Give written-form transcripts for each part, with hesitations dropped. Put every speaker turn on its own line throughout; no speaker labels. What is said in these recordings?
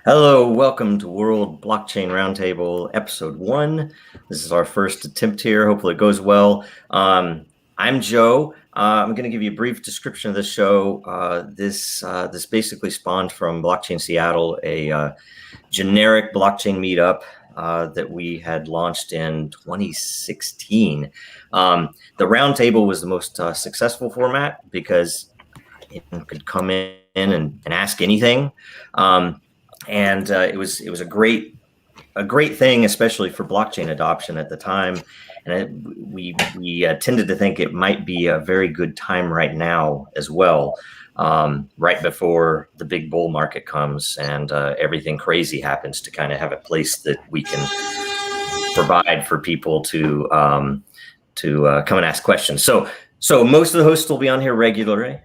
Hello, welcome to World Blockchain Roundtable, Episode 1. This is our first attempt here. Hopefully it goes well. I'm Joe. I'm going to give you a brief description of the show. This basically spawned from Blockchain Seattle, a generic blockchain meetup that we had launched in 2016. The roundtable was the most successful format because anyone could come in and ask anything. And it was a great thing, especially for blockchain adoption at the time. And we tended to think it might be a very good time right now as well, right before the big bull market comes and everything crazy happens, to kind of have a place that we can provide for people to come and ask questions. So most of the hosts will be on here regularly.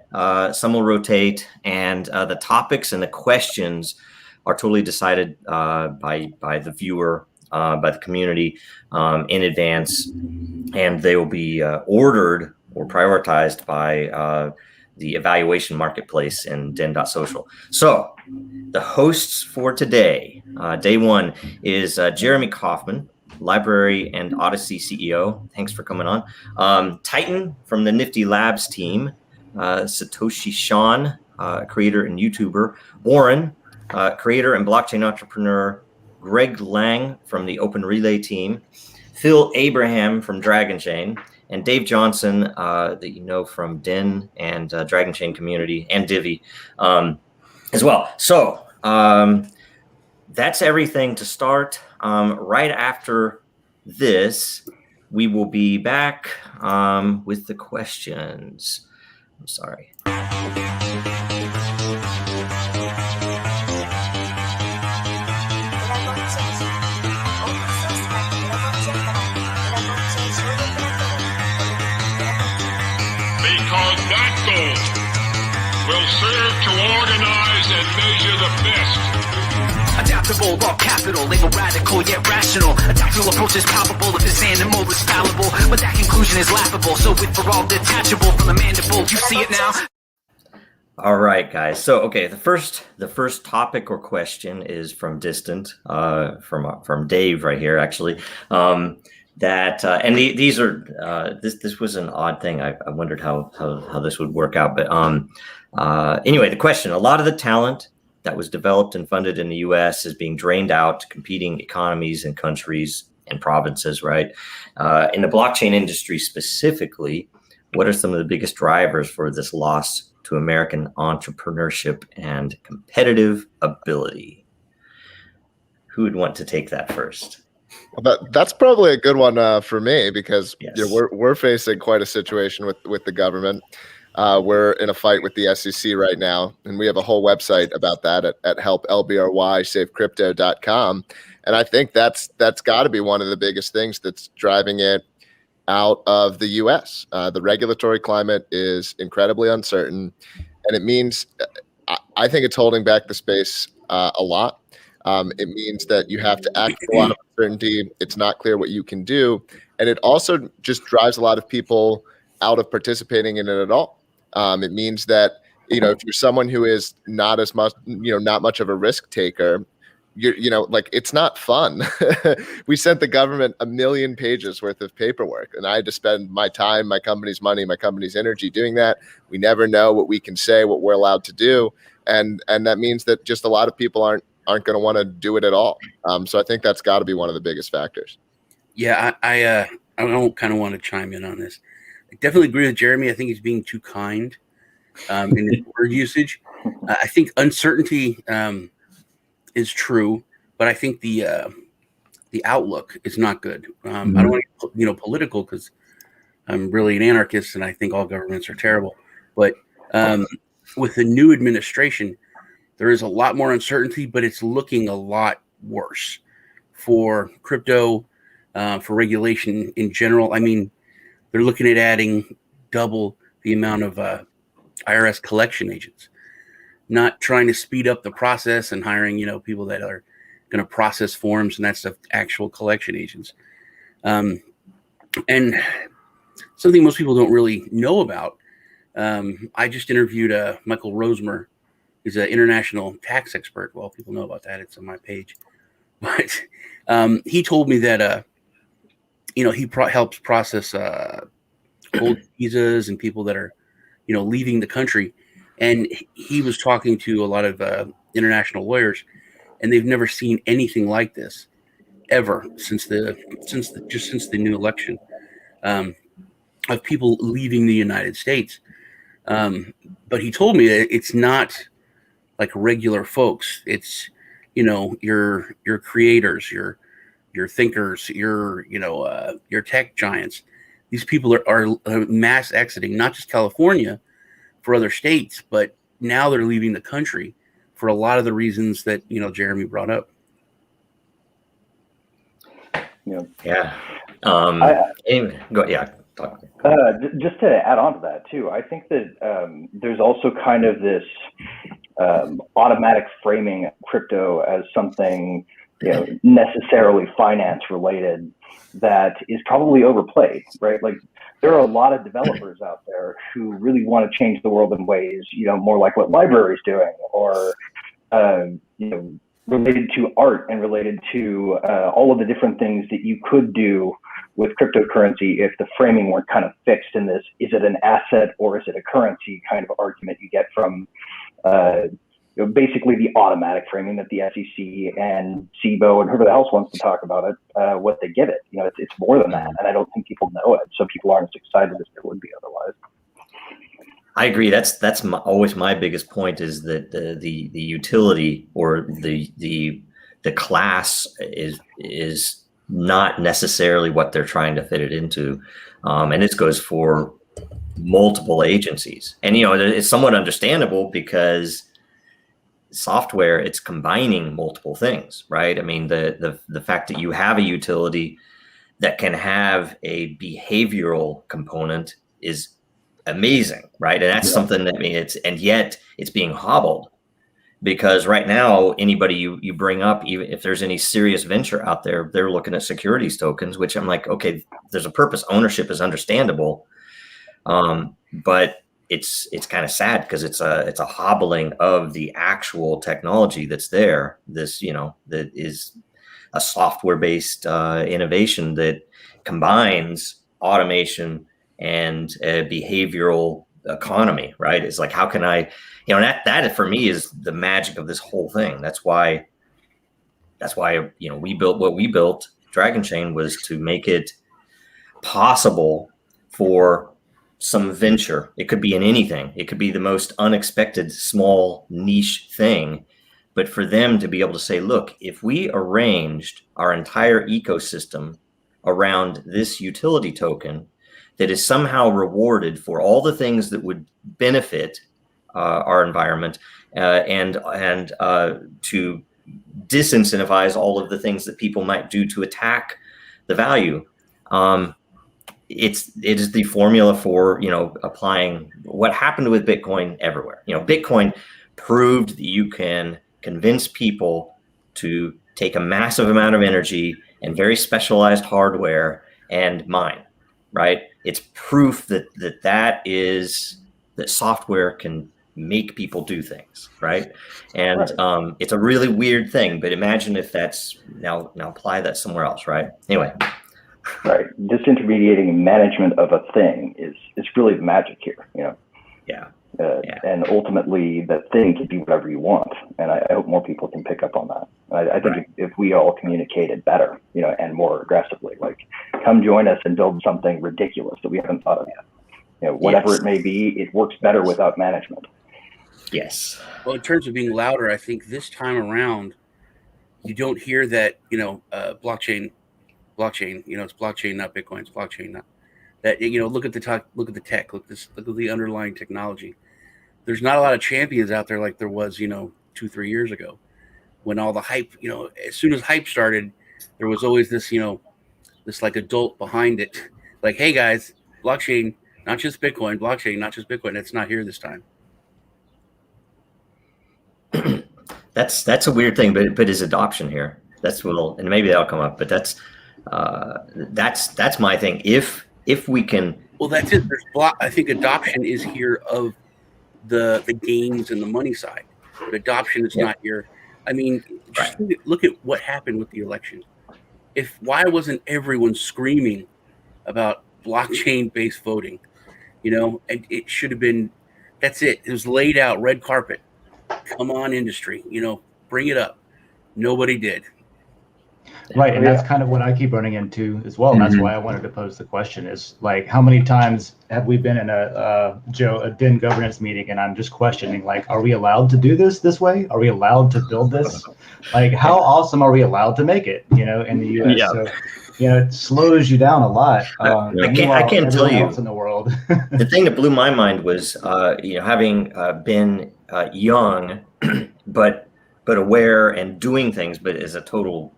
Some will rotate, and the topics and the questions are totally decided by the viewer, by the community in advance, and they will be ordered or prioritized by the evaluation marketplace in den.social. So the hosts for today, day one, is Jeremy Kaufman, Library and Odyssey CEO. Thanks for coming on. Titan from the Nifty Labs team, Satoshi Sean, creator and YouTuber. Warren, creator and blockchain entrepreneur. Greg Lang from the Open Relay team. Phil Abraham from Dragonchain. And Dave Johnson, that you know from Den and Dragonchain community, and Divi as well. So that's everything to start. Right after this, we will be back with the questions. I'm sorry.
Because that goal will serve to organize and measure the best.
Adaptable, raw capital, label radical yet rational. A tactical approach is palpable if this animal is fallible, but that conclusion is laughable. So with for all detachable from the mandible, you see it now.
All right, guys. So okay, the first topic or question is from Distant, from Dave right here, actually. These are this was an odd thing. I wondered how this would work out, but anyway, the question: a lot of the talent that was developed and funded in the U.S. is being drained out to competing economies and countries and provinces, right? In the blockchain industry specifically, what are some of the biggest drivers for this loss to American entrepreneurship and competitive ability? Who would want to take that first?
Well, that's probably a good one for me, because
Yes.
we're facing quite a situation with the government. We're in a fight with the SEC right now, and we have a whole website about that at helplbrysafecrypto.com. And I think that's got to be one of the biggest things that's driving it out of the U.S. The regulatory climate is incredibly uncertain, and it means I think it's holding back the space a lot. It means that you have to act with a lot of uncertainty. It's not clear what you can do. And it also just drives a lot of people out of participating in it at all. It means that, if you're someone who is not as much, not much of a risk taker, it's not fun. We sent the government 1 million pages worth of paperwork, and I had to spend my time, my company's money, my company's energy doing that. We never know what we can say, what we're allowed to do. And that means that just a lot of people aren't going to want to do it at all. So I think that's got to be one of the biggest factors.
Yeah, I don't kind of want to chime in on this. I definitely agree with Jeremy. I think he's being too kind in his word usage. I think uncertainty is true, but I think the outlook is not good. I don't want to get political, because I'm really an anarchist and I think all governments are terrible. But with the new administration, there is a lot more uncertainty, but it's looking a lot worse for crypto, for regulation in general. I mean, they're looking at adding double the amount of IRS collection agents, not trying to speed up the process and hiring, people that are going to process forms and that's the actual collection agents. And something most people don't really know about. I just interviewed Michael Rosemer is an international tax expert. Well, people know about that. It's on my page. But he told me that, he helps process gold visas and people that are, leaving the country. And he was talking to a lot of international lawyers, and they've never seen anything like this ever since the new election, of people leaving the United States. But he told me that it's not like regular folks. It's, your creators, your thinkers, your tech giants. These people are mass exiting, not just California, for other states, but now they're leaving the country for a lot of the reasons that, Jeremy brought up.
Yeah. Talk.
Just to add on to that too, I think that there's also kind of this automatic framing of crypto as something necessarily finance related that is probably overplayed, right? Like there are a lot of developers out there who really want to change the world in ways, more like what LBRY's doing, or related to art and related to all of the different things that you could do with cryptocurrency if the framing weren't kind of fixed in this, is it an asset or is it a currency kind of argument you get from basically the automatic framing that the SEC and SIBO and whoever else wants to talk about it, what they give it. It's more than that, and I don't think people know it, so people aren't as excited as they would be otherwise.
I agree. That's always my biggest point, is that the utility or the class is not necessarily what they're trying to fit it into, and this goes for multiple agencies. And it's somewhat understandable because software, it's combining multiple things, right? I mean, the fact that you have a utility that can have a behavioral component is amazing, right? And that's something that, and yet it's being hobbled, because right now anybody you bring up, even if there's any serious venture out there, they're looking at securities tokens, which I'm like, okay, there's a purpose. Ownership is understandable, but it's kind of sad because it's a hobbling of the actual technology that's there. This, that is a software-based innovation that combines automation and a behavioral economy, right? It's like, how can I, that for me is the magic of this whole thing. That's why, we built what we built. Dragonchain was to make it possible for some venture. It could be in anything. It could be the most unexpected small niche thing, but for them to be able to say, look, if we arranged our entire ecosystem around this utility token that is somehow rewarded for all the things that would benefit our environment, and to disincentivize all of the things that people might do to attack the value. It is the formula for, applying what happened with Bitcoin everywhere. Bitcoin proved that you can convince people to take a massive amount of energy and very specialized hardware and mine, right? It's proof that software can make people do things, right? And
Right.
It's a really weird thing, but imagine if that's now apply that somewhere else, right? Anyway.
Right. Disintermediating management of a thing is really the magic here,
Yeah.
And ultimately that thing can be whatever you want. And I hope more people can pick up on that. I think if we all communicated better, and more aggressively, like, come join us and build something ridiculous that we haven't thought of yet. Whatever it may be, it works better without management.
Yes.
Well, in terms of being louder, I think this time around, you don't hear that, blockchain, it's blockchain, not Bitcoin, it's blockchain, not that, look at the tech, look at the underlying technology. There's not a lot of champions out there like there was, 2-3 years ago, when all the hype, as soon as hype started, there was always this, this like adult behind it. Like, hey guys, blockchain, not just Bitcoin, blockchain, not just Bitcoin. It's not here this time.
That's a weird thing, but is adoption here? And maybe that'll come up, but that's my thing. If we can,
well, that's it. I think adoption is here of the gains and the money side. but adoption is not here. I mean, just look at what happened with the election. Why wasn't everyone screaming about blockchain-based voting? And it should have been. That's it. It was laid out, red carpet. Come on, industry. Bring it up. Nobody did.
Right, and that's kind of what I keep running into as well. And that's why I wanted to pose the question: is like, how many times have we been in a DIN governance meeting, and I'm just questioning, like, are we allowed to do this way? Are we allowed to build this? Like, how awesome are we allowed to make it? In the U.S.
Yeah.
So, it slows you down a lot.
I can't tell you
else in the world.
The thing that blew my mind was, having been young, but aware and doing things, but as a total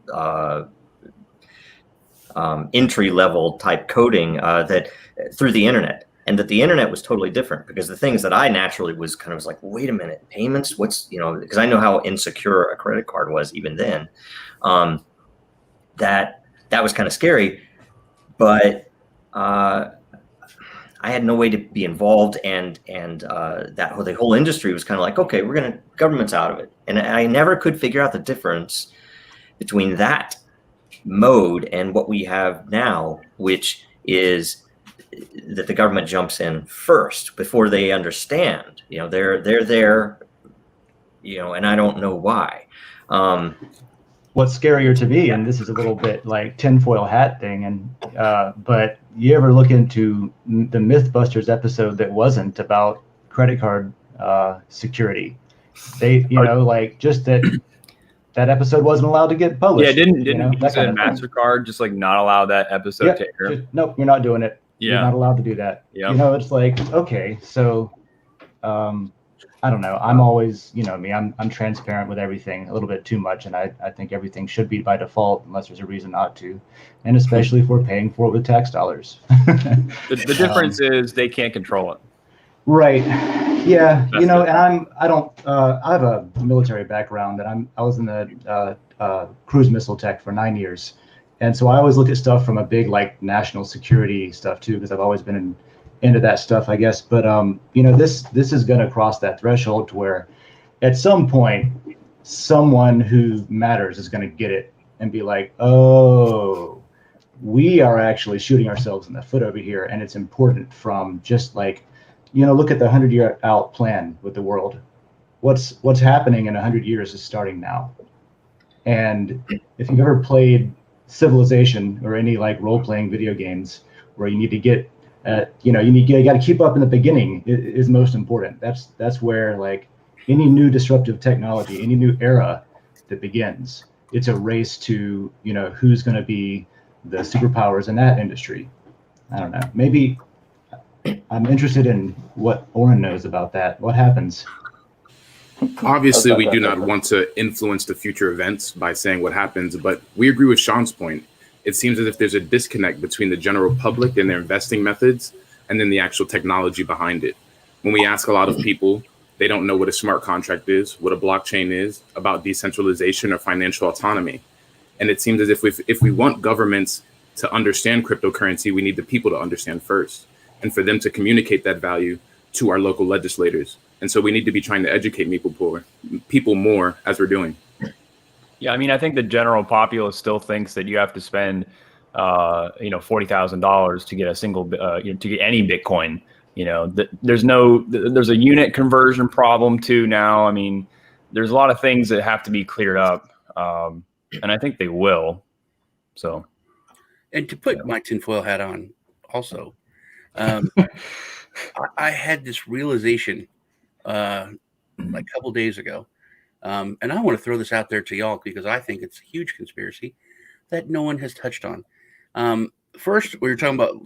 entry level type coding that through the internet, and that the internet was totally different, because the things that I naturally was kind of like, wait a minute, payments, what's, because I know how insecure a credit card was even then, that was kind of scary, but I had no way to be involved, and the whole industry was kind of like, okay, government's out of it. And I never could figure out the difference between that mode and what we have now, which is that the government jumps in first before they understand. They're there, and I don't know why.
What's scarier to me, and this is a little bit like tinfoil hat thing, but you ever look into the Mythbusters episode that wasn't about credit card security? They, like, just that episode wasn't allowed to get published.
Yeah, didn't Visa and MasterCard just like not allow that episode to air?
Nope, you're not doing it.
Yeah.
You're not allowed to do that.
Yeah.
It's like, okay, so I don't know. I'm always, I'm transparent with everything a little bit too much. And I think everything should be by default unless there's a reason not to. And especially if we're paying for it with tax dollars.
The difference is they can't control it.
Right. Yeah. And I have a military background, and I was in the cruise missile tech for 9 years. And so I always look at stuff from a big, like, national security stuff too, because I've always been into that stuff, I guess. But this is going to cross that threshold to where at some point someone who matters is going to get it and be like, oh, we are actually shooting ourselves in the foot over here, and it's important from just like, look at the 100-year out plan with the world. What's happening in 100 years is starting now. And if you've ever played Civilization or any like role-playing video games where you need to get you got to keep up in the beginning is most important. That's where, like, any new disruptive technology, any new era that begins, it's a race to, who's going to be the superpowers in that industry. I don't know. Maybe I'm interested in what Oren knows about that. What happens?
Obviously, we do not want to influence the future events by saying what happens, but we agree with Sean's point. It seems as if there's a disconnect between the general public and their investing methods and then the actual technology behind it. When we ask a lot of people, they don't know what a smart contract is, what a blockchain is, about decentralization or financial autonomy. And it seems as if we want governments to understand cryptocurrency, we need the people to understand first, and for them to communicate that value to our local legislators. And so we need to be trying to educate people more as we're doing.
Yeah, I mean, I think the general populace still thinks that you have to spend, $40,000 to get a single, to get any Bitcoin. There's a unit conversion problem too now. I mean, there's a lot of things that have to be cleared up, and I think they will. So,
and to put my tinfoil hat on, also, I had this realization a couple days ago. And I want to throw this out there to y'all because I think it's a huge conspiracy that no one has touched on. First, we were talking about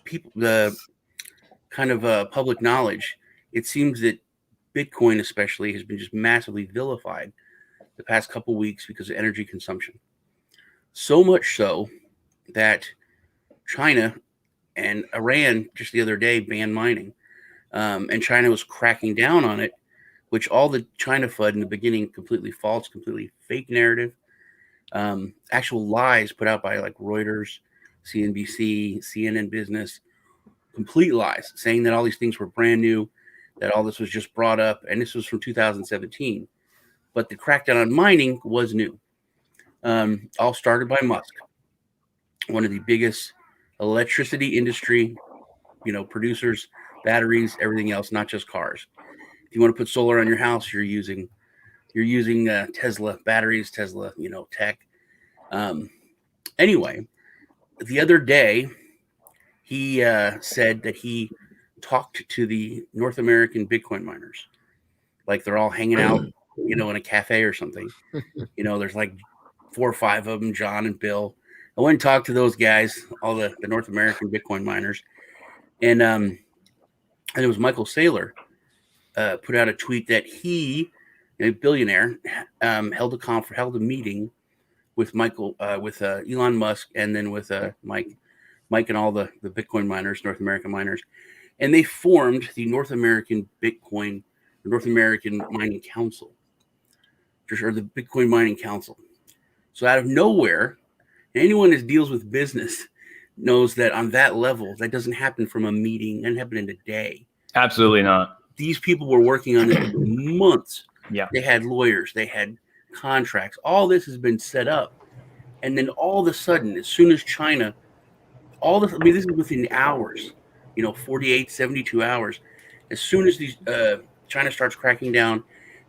people, the kind of public knowledge. It seems that Bitcoin especially has been just massively vilified the past couple weeks because of energy consumption. So much so that China and Iran just the other day banned mining. And China was cracking down on it, which all the China FUD in the beginning, completely false, completely fake narrative, actual lies put out by like Reuters, CNBC, CNN Business, complete lies, saying that all these things were brand new, that all this was just brought up. And this was from 2017. but the crackdown on mining was new. All started by Musk, one of the biggest electricity industry, producers, batteries, everything else, not just cars. If you want to put solar on your house, you're using Tesla batteries, Tesla, tech. Anyway, the other day, he said that he talked to the North American Bitcoin miners, like they're all hanging out, in a cafe or something. There's like 4 or 5 of them, John and Bill. I went and talked to those guys, all the North American Bitcoin miners, and it was Michael Saylor put out a tweet that he, a billionaire, held a meeting with Elon Musk, and then with Mike and all the Bitcoin miners, North American miners, and they formed the North American Mining Council, or the Bitcoin Mining Council. So out of nowhere, anyone that deals with business knows that on that level, that doesn't happen from a meeting. It doesn't happen in a day.
Absolutely not.
These people were working on this for months.
Yeah.
They had lawyers. They had contracts. All this has been set up. And then all of a sudden, as soon as China, this is within hours, 48, 72 hours. As soon as China starts cracking down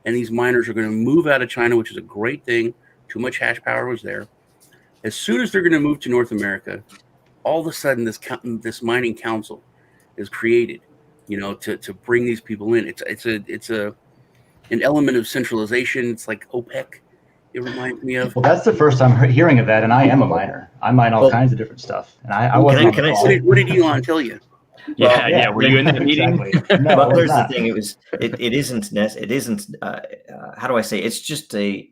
and these miners are going to move out of China, which is a great thing. Too much hash power was there. As soon as they're going to move to North America, all of a sudden this mining council is created, to bring these people in. It's an element of centralization. It's like OPEC. It reminds me of.
Well, that's the first time hearing of that, and I am a miner. I mine all kinds of different stuff, and I wasn't.
What did Elon tell you?
Yeah. Were you in that meeting?
Exactly. No,
well, there's the thing. It isn't. How do I say? It's just a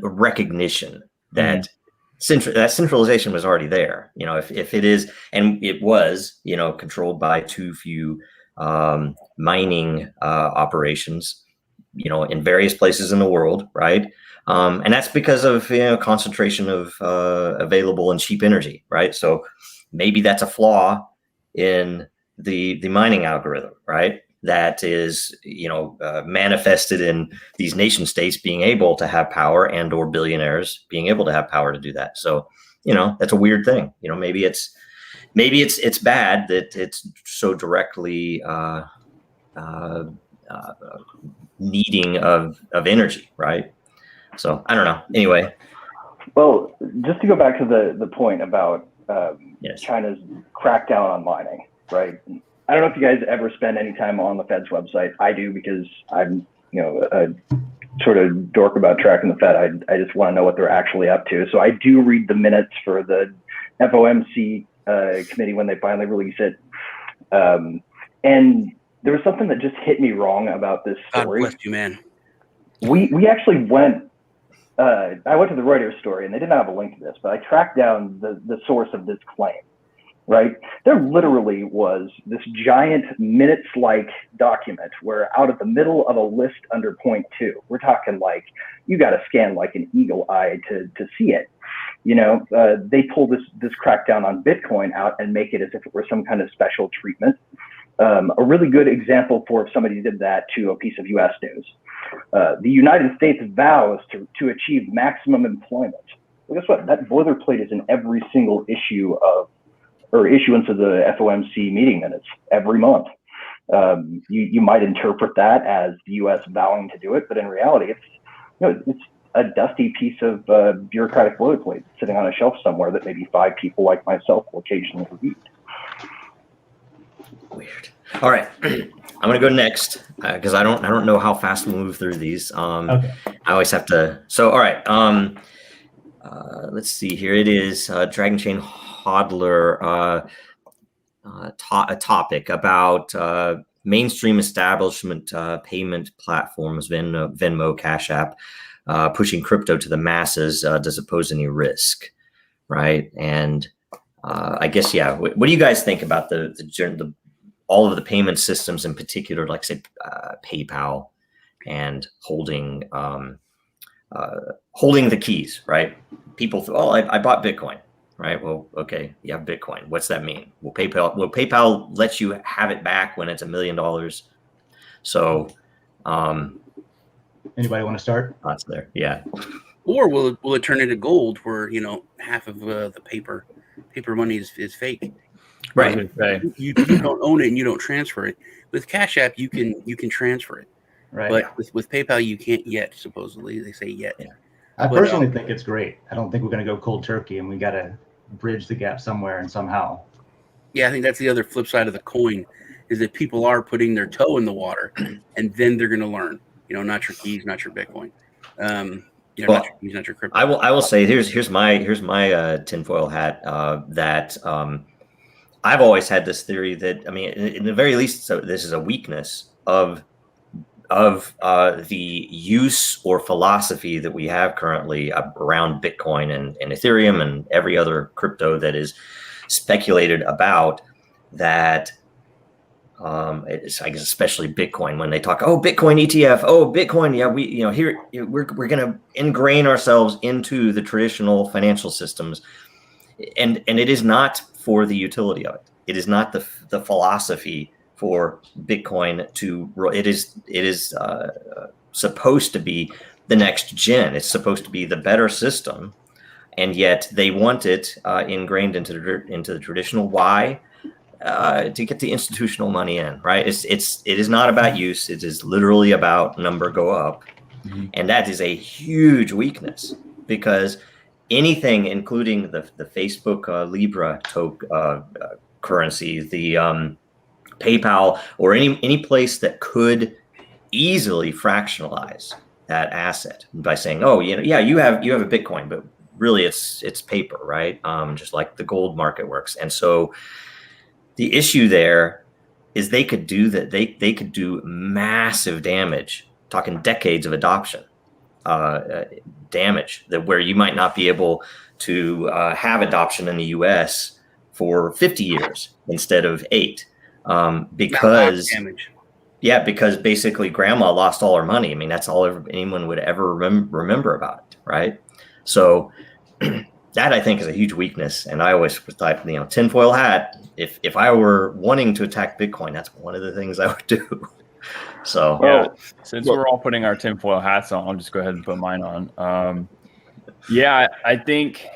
recognition that that centralization was already there. If it is, and it was, controlled by too few mining operations, in various places in the world, right? And that's because of concentration of available and cheap energy, right? So maybe that's a flaw in the mining algorithm, right? That is, manifested in these nation states being able to have power, and or billionaires being able to have power to do that. So, that's a weird thing. Maybe it's bad that it's so directly needing of energy, right? So I don't know. Anyway.
Well, just to go back to the point about
yes.
China's crackdown on mining, right? I don't know if you guys ever spend any time on the Fed's website. I do, because I'm, a sort of dork about tracking the Fed. I just want to know what they're actually up to. So I do read the minutes for the FOMC committee when they finally release it. And there was something that just hit me wrong about this story.
God bless you, man.
We actually went. I went to the Reuters story, and they didn't have a link to this, but I tracked down the source of this claim. Right? There literally was this giant minutes-like document where out of the middle of a list under point 2, we're talking like you got to scan like an eagle eye to see it. They pull this crackdown on Bitcoin out and make it as if it were some kind of special treatment. A really good example for if somebody did that to a piece of U.S. news. The United States vows to achieve maximum employment. Well, guess what? That boilerplate is in every single issuance of the FOMC meeting minutes every month. You might interpret that as the U.S. vowing to do it, but in reality, it's a dusty piece of bureaucratic boilerplate sitting on a shelf somewhere that maybe 5 people like myself will occasionally read.
Weird. All right, I'm gonna go next because I don't know how fast we'll move through these. Okay. I always have to. So all right. Let's see here. It is Dragonchain Hodler, a topic about mainstream establishment payment platforms, Venmo, Cash App, pushing crypto to the masses. Does it pose any risk? Right. And I guess, yeah. What do you guys think about the all of the payment systems, in particular, like say PayPal, and holding the keys, right? People think, I bought Bitcoin, right? Well, okay, you have Bitcoin. What's that mean? Will PayPal let you have it back when it's $1 million? So,
Anybody want to start?
That's there. Yeah.
Or will it turn into gold where, half of the paper money is fake?
Right.
You don't own it and you don't transfer it. With Cash App, you can transfer it.
Right.
But with PayPal, you can't yet, supposedly. They say yet.
Yeah.
I personally think it's great. I don't think we're going to go cold turkey, and we got to bridge the gap somewhere and somehow.
Yeah, I think that's the other flip side of the coin, is that people are putting their toe in the water, and then they're going to learn. Not your keys, not your Bitcoin. Not your keys, not your crypto.
I will say here's my tinfoil hat that I've always had this theory that, I mean, in the very least, so this is a weakness of the use or philosophy that we have currently around Bitcoin and Ethereum and every other crypto that is speculated about, that it's, I guess, especially Bitcoin, when they talk, oh, Bitcoin ETF, oh, Bitcoin, yeah, we're going to ingrain ourselves into the traditional financial systems, and it is not for the utility of it. It is not the philosophy for Bitcoin it is supposed to be the next gen. It's supposed to be the better system, and yet they want it ingrained into the traditional. Why? To get the institutional money in, right? It is not about use. It is literally about number go up, and that is a huge weakness, because anything, including the Facebook Libra currency, the PayPal, or any place that could easily fractionalize that asset by saying, oh, you have a Bitcoin, but really it's paper, right? Just like the gold market works. And so the issue there is they could do that. They could do massive damage, talking decades of adoption damage, that where you might not be able to have adoption in the US for 50 years instead of 8. Because basically grandma lost all her money. I mean, that's all anyone would ever remember about it, right? So that, I think, is a huge weakness. And I always thought, tinfoil hat, if I were wanting to attack Bitcoin, that's one of the things I would do. So
yeah, since we're all putting our tinfoil hats on, I'll just go ahead and put mine on. I think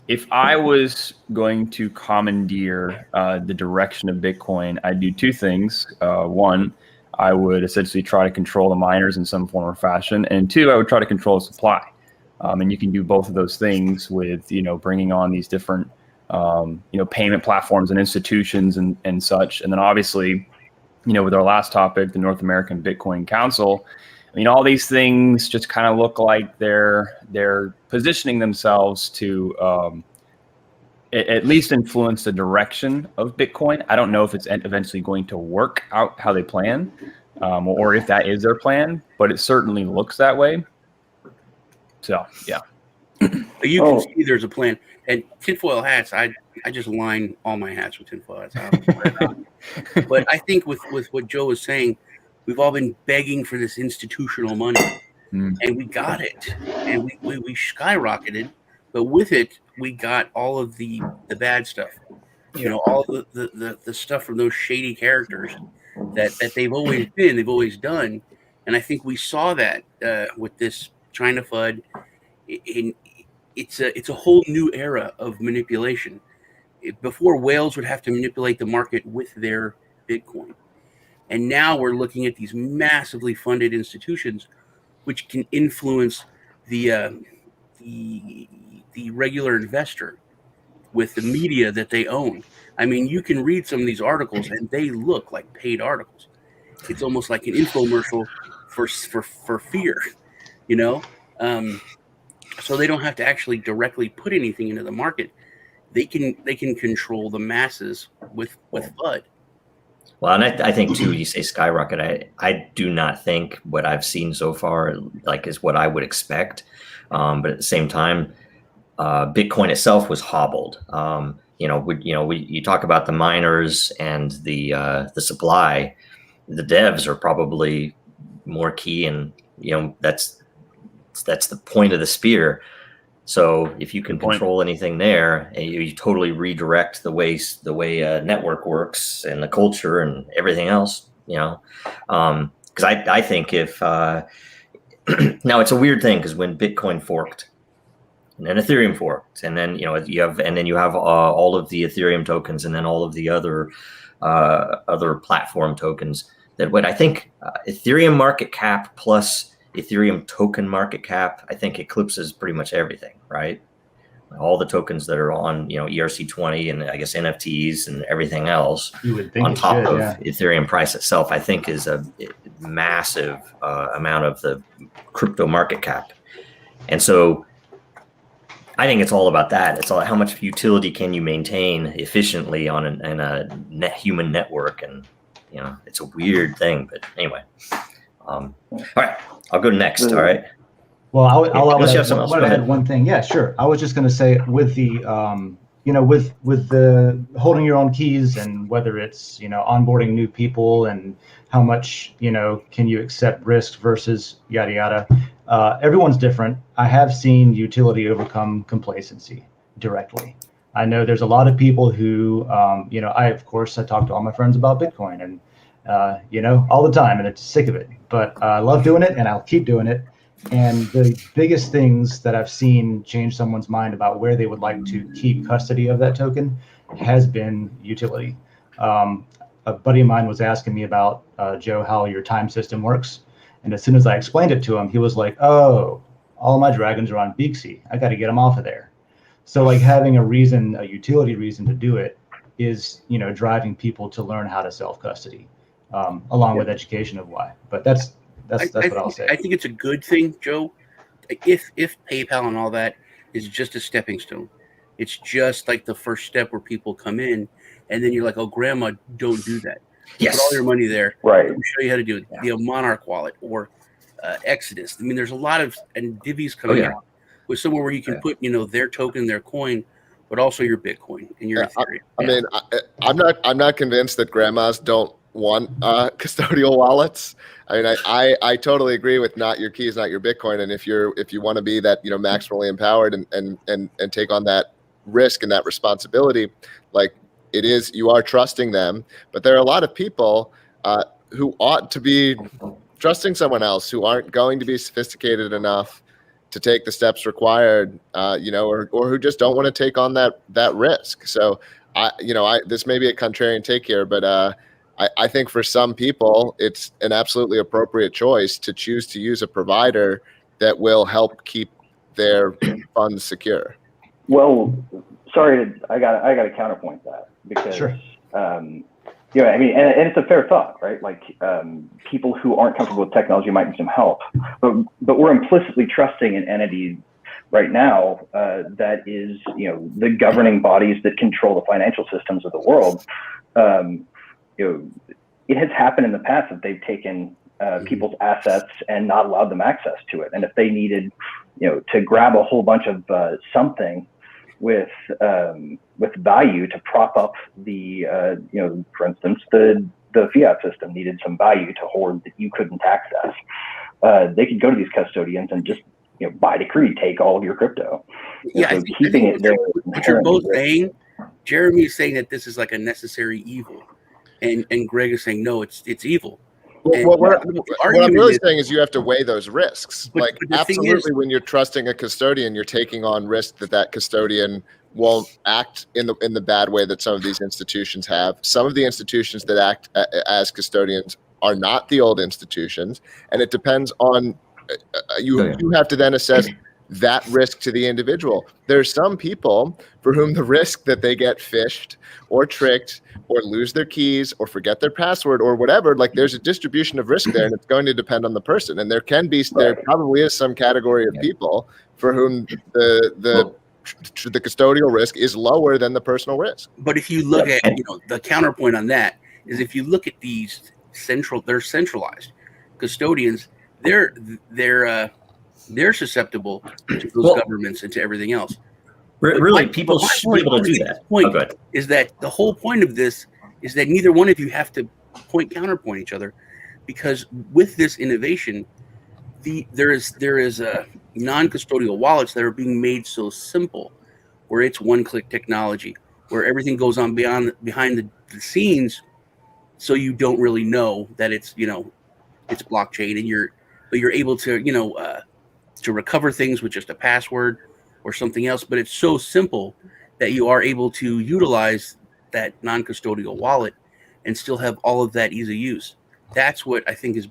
if I was going to commandeer the direction of Bitcoin, I'd do two things. One, I would essentially try to control the miners in some form or fashion. And two, I would try to control the supply. And you can do both of those things with, bringing on these different, payment platforms and institutions and such. And then obviously, with our last topic, the North American Bitcoin Council, I mean, all these things just kind of look like they're positioning themselves to at least influence the direction of Bitcoin. I don't know if it's eventually going to work out how they plan, or if that is their plan, but it certainly looks that way. So, yeah.
You can see there's a plan. And tinfoil hats, I just line all my hats with tinfoil hats. But I think with what Joe was saying, we've all been begging for this institutional money, and we got it, and we skyrocketed. But with it, we got all of the bad stuff, all the stuff from those shady characters that they've always done. And I think we saw that with this China FUD. It's a whole new era of manipulation. Before, whales would have to manipulate the market with their Bitcoin. And now we're looking at these massively funded institutions, which can influence the regular investor with the media that they own. I mean, you can read some of these articles, and they look like paid articles. It's almost like an infomercial for fear, So they don't have to actually directly put anything into the market. They can control the masses with FUD.
Well, and I think too, you say skyrocket. I do not think what I've seen so far is what I would expect. But at the same time, Bitcoin itself was hobbled. You talk about the miners and the supply. The devs are probably more key, and that's the point of the spear. So if you can control anything there, and you totally redirect the way a network works and the culture and everything else, because I think if now it's a weird thing because when Bitcoin forked and then Ethereum forked, and then you have all of the Ethereum tokens, and then all of the other platform tokens. That what I think Ethereum market cap plus Ethereum token market cap, I think eclipses pretty much everything, right? All the tokens that are on ERC20 and I guess NFTs and everything else
You would think
on top of
yeah.
Ethereum price itself, I think is a massive amount of the crypto market cap. And so I think it's all about that. It's all how much utility can you maintain efficiently on a human network, and it's a weird thing. But anyway, all right, I'll go next. All right.
Well, I'll
add
one thing. Yeah, sure. I was just going to say with the with the holding your own keys, and whether it's onboarding new people and how much can you accept risk versus yada yada. Everyone's different. I have seen utility overcome complacency directly. I know there's a lot of people who I talk to all my friends about Bitcoin and all the time, and it's sick of it. But I love doing it, and I'll keep doing it. And the biggest things that I've seen change someone's mind about where they would like to keep custody of that token has been utility. A buddy of mine was asking me about, Joe, how your time system works. And as soon as I explained it to him, he was like, oh, all my dragons are on Beaksy. I got to get them off of there. So like having a utility reason to do it is, driving people to learn how to self-custody, along with education of why. But that's what I'll say.
I think it's a good thing, Joe. If PayPal and all that is just a stepping stone, it's just like the first step where people come in, and then you're like, "Oh, Grandma, don't do that.
Yes.
Put all your money there.
Right.
Let me show you how to do it." The Monarch wallet or Exodus. I mean, there's a lot of Divi's coming out with somewhere where you can put their token, their coin, but also your Bitcoin and your Ethereum.
I mean, I'm not convinced that grandmas don't want custodial wallets. I mean, I totally agree with not your keys, not your Bitcoin. And if you want to be that maximally empowered and take on that risk and that responsibility, like it is, you are trusting them. But there are a lot of people who ought to be trusting someone else, who aren't going to be sophisticated enough to take the steps required, or who just don't want to take on that risk. So this may be a contrarian take here, but I think for some people, it's an absolutely appropriate choice to choose to use a provider that will help keep their funds secure.
Well, sorry, I got to counterpoint that because,
Sure.
I mean, and it's a fair thought, right? Like people who aren't comfortable with technology might need some help, but we're implicitly trusting an entity right now that is, the governing bodies that control the financial systems of the world. It has happened in the past that they've taken people's assets and not allowed them access to it. And if they needed, to grab a whole bunch of something with value to prop up the, for instance, the fiat system needed some value to hoard that you couldn't access. They could go to these custodians and just, by decree, take all of your crypto.
Yeah,
so
I think
keeping it there.
what you're both saying, Jeremy is saying that this is like a necessary evil. And Greg is saying, no, it's evil.
Well, what I'm really saying is you have to weigh those risks.
But
Absolutely, when you're trusting a custodian, you're taking on risk that custodian won't act in the bad way that some of these institutions have. Some of the institutions that act as custodians are not the old institutions, and it depends on you have to then assess that risk to the individual. There's some people for whom the risk that they get phished or tricked or lose their keys or forget their password or whatever, like there's a distribution of risk there, and it's going to depend on the person. And there probably is some category of people for whom the custodial risk is lower than the personal risk.
But if you look at the counterpoint on that is if you look at these they're centralized custodians, they're susceptible to those governments and to everything else.
Really, people should be able to do that.
Point is that the whole point of this is that neither one of you have to counterpoint each other, because with this innovation, there is non-custodial wallets that are being made so simple, where it's one-click technology, where everything goes on behind the scenes, so you don't really know that it's it's blockchain, and you're able to to recover things with just a password or something else. But it's so simple that you are able to utilize that non-custodial wallet and still have all of that ease of use. That's what I think is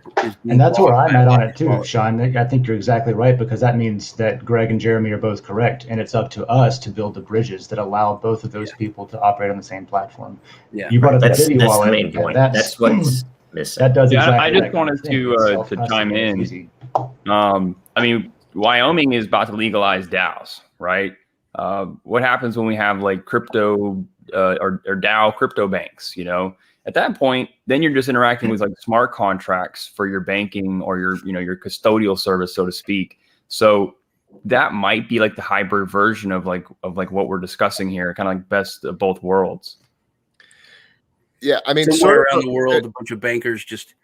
and that's where I'm at on it too,
wallet.
Sean. I think you're exactly right, because that means that Greg and Jeremy are both correct, and it's up to us to build the bridges that allow both of those people to operate on the same platform.
Yeah,
you brought up the
that's
City
the
wallet,
main
and
point. That's what's missing.
that does
Yeah,
exactly.
I just
that kind
wanted
of thing. It's
to chime
self-custody, it's
in.
easy.
I mean, Wyoming is about to legalize DAOs, right? What happens when we have like crypto or DAO crypto banks? At that point, then you're just interacting with like smart contracts for your banking or your custodial service, so to speak. So that might be like the hybrid version of like what we're discussing here, kind of like best of both worlds.
Yeah, I mean,
somewhere around the world, a bunch of bankers just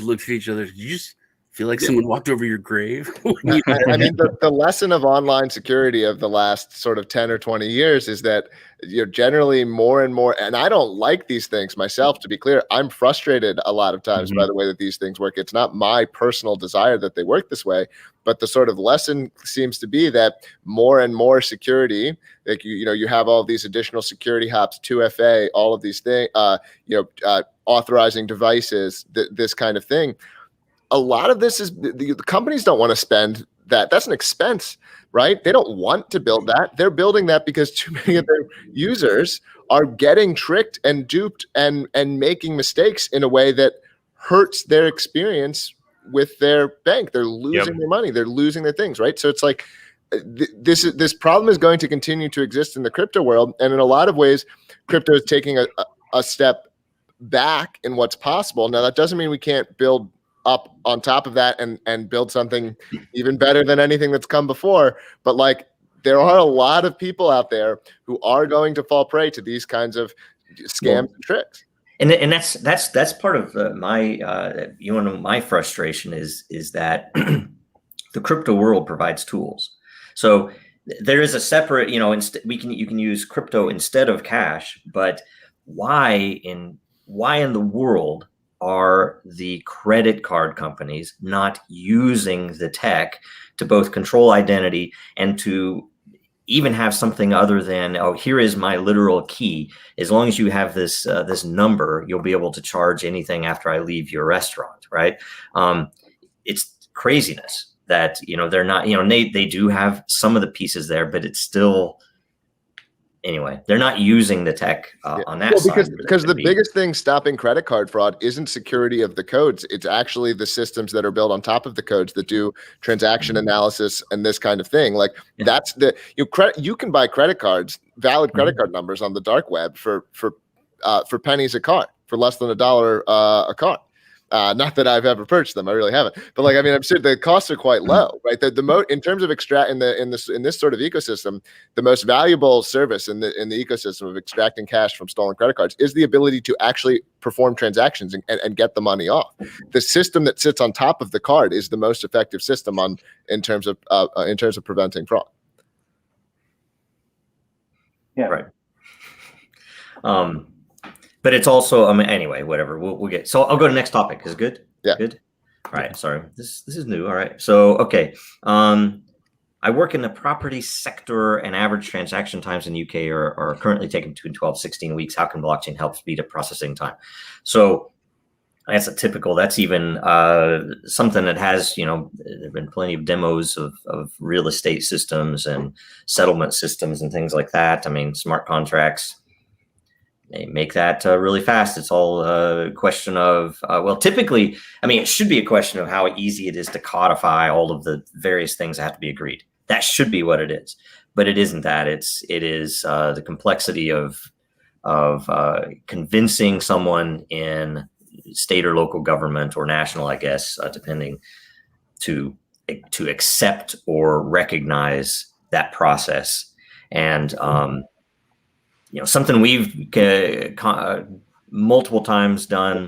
looked at each other. Did you just feel like someone walked over your grave?
I mean, the lesson of online security of the last sort of 10 or 20 years is that you're generally more and more, and I don't like these things myself, to be clear. I'm frustrated a lot of times by the way that these things work. It's not my personal desire that they work this way, but the sort of lesson seems to be that more and more security, like you have all these additional security hops, 2FA, all of these things, authorizing devices, this kind of thing. A lot of this is the companies don't want to spend that. That's an expense, right? They don't want to build that. They're building that because too many of their users are getting tricked and duped and making mistakes in a way that hurts their experience with their bank. They're losing their money. They're losing their things, right? So it's like this problem is going to continue to exist in the crypto world. And in a lot of ways, crypto is taking a step back in what's possible. Now, that doesn't mean we can't build up on top of that and build something even better than anything that's come before. But like, there are a lot of people out there who are going to fall prey to these kinds of scams and tricks.
And that's part of my frustration is that the crypto world provides tools. So there is a separate, you can use crypto instead of cash, but why in the world are the credit card companies not using the tech to both control identity and to even have something other than, oh, here is my literal key. As long as you have this number, you'll be able to charge anything after I leave your restaurant, right? It's craziness that, they're not, they do have some of the pieces there, but it's still, anyway, they're not using the tech on that side.
Because the biggest thing stopping credit card fraud isn't security of the codes. It's actually the systems that are built on top of the codes that do transaction analysis and this kind of thing. Like that's you can buy credit cards, valid credit card numbers on the dark web for pennies a card, for less than $1 a card. Not that I've ever purchased them, I really haven't. But like, I mean, I'm sure the costs are quite low, right? In terms of in this sort of ecosystem, the most valuable service in the ecosystem of extracting cash from stolen credit cards is the ability to actually perform transactions and get the money off. The system that sits on top of the card is the most effective system in terms of preventing fraud.
Yeah.
Right. But it's also, anyway, whatever. We'll get. So I'll go to the next topic. Is it good?
Yeah.
Good. All right. Sorry. This is new. All right. So okay. I work in the property sector, and average transaction times in the UK are currently taking between 12 to 16 weeks. How can blockchain help speed up processing time? So that's that's even something that has, there've been plenty of demos of real estate systems and settlement systems and things like that. I mean, smart contracts. They make that really fast. It's all a question of, typically, it should be a question of how easy it is to codify all of the various things that have to be agreed. That should be what it is, but it isn't that. It is the complexity of convincing someone in state or local government or national, I guess, depending, to accept or recognize that process. And something we've multiple times done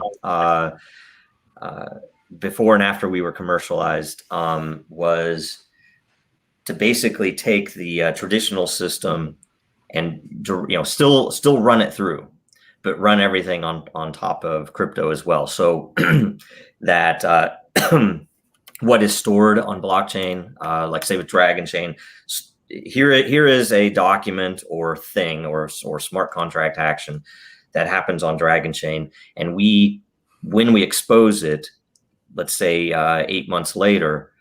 before and after we were commercialized was to basically take the traditional system and still run it through, but run everything on top of crypto as well. So that what is stored on blockchain, like say with Dragonchain. Here is a document or thing or smart contract action that happens on Dragonchain, and when we expose it, let's say 8 months later,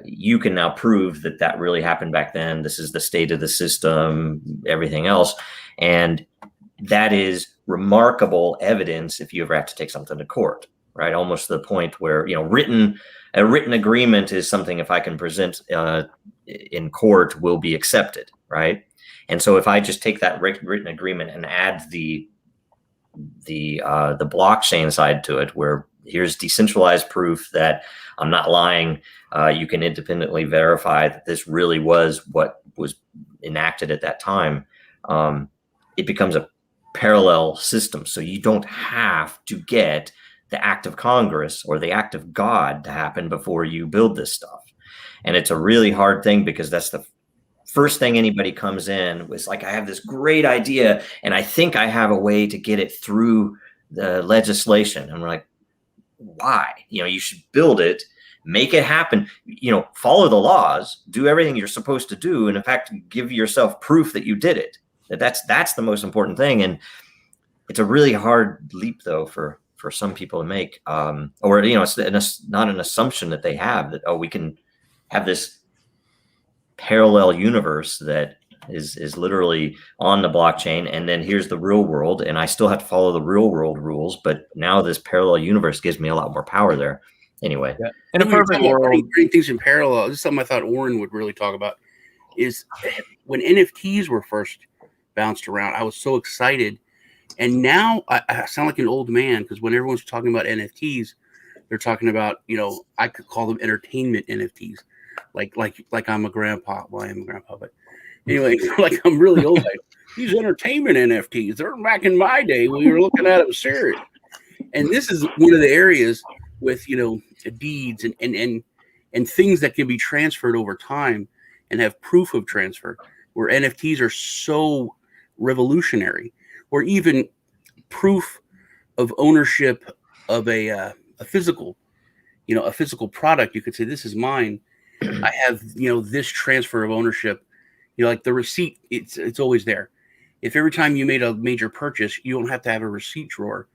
you can now prove that really happened back then. This is the state of the system, everything else, and that is remarkable evidence if you ever have to take something to court, right? Almost to the point where a written agreement is something, if I can present in court, will be accepted, right? And so if I just take that written agreement and add the blockchain side to it, where here's decentralized proof that I'm not lying, you can independently verify that this really was what was enacted at that time, it becomes a parallel system. So you don't have to get the act of Congress or the act of God to happen before you build this stuff. And it's a really hard thing, because that's the first thing anybody comes in was like, I have this great idea and I think I have a way to get it through the legislation. And we're like, why? You should build it, make it happen, follow the laws, do everything you're supposed to do. And in fact, give yourself proof that you did it. That's the most important thing. And it's a really hard leap though for some people to make, or it's not an assumption that they have that, we can have this parallel universe that is literally on the blockchain, and then here's the real world, and I still have to follow the real world rules, but now this parallel universe gives me a lot more power there. Anyway,
yeah. In a perfect world,
doing things in parallel. This is something I thought Oren would really talk about. Is when NFTs were first bounced around, I was so excited. And now I sound like an old man, because when everyone's talking about NFTs, they're talking about, I could call them entertainment NFTs, like I'm a grandpa. Well, I am a grandpa, but anyway, like I'm really old. Like, these entertainment NFTs, they're back in my day when we were looking at them serious. And this is one of the areas with deeds and things that can be transferred over time and have proof of transfer, where NFTs are so revolutionary. Or even proof of ownership of a physical, a physical product. You could say, this is mine. I have, this transfer of ownership, like the receipt, it's always there. If every time you made a major purchase, you don't have to have a receipt drawer,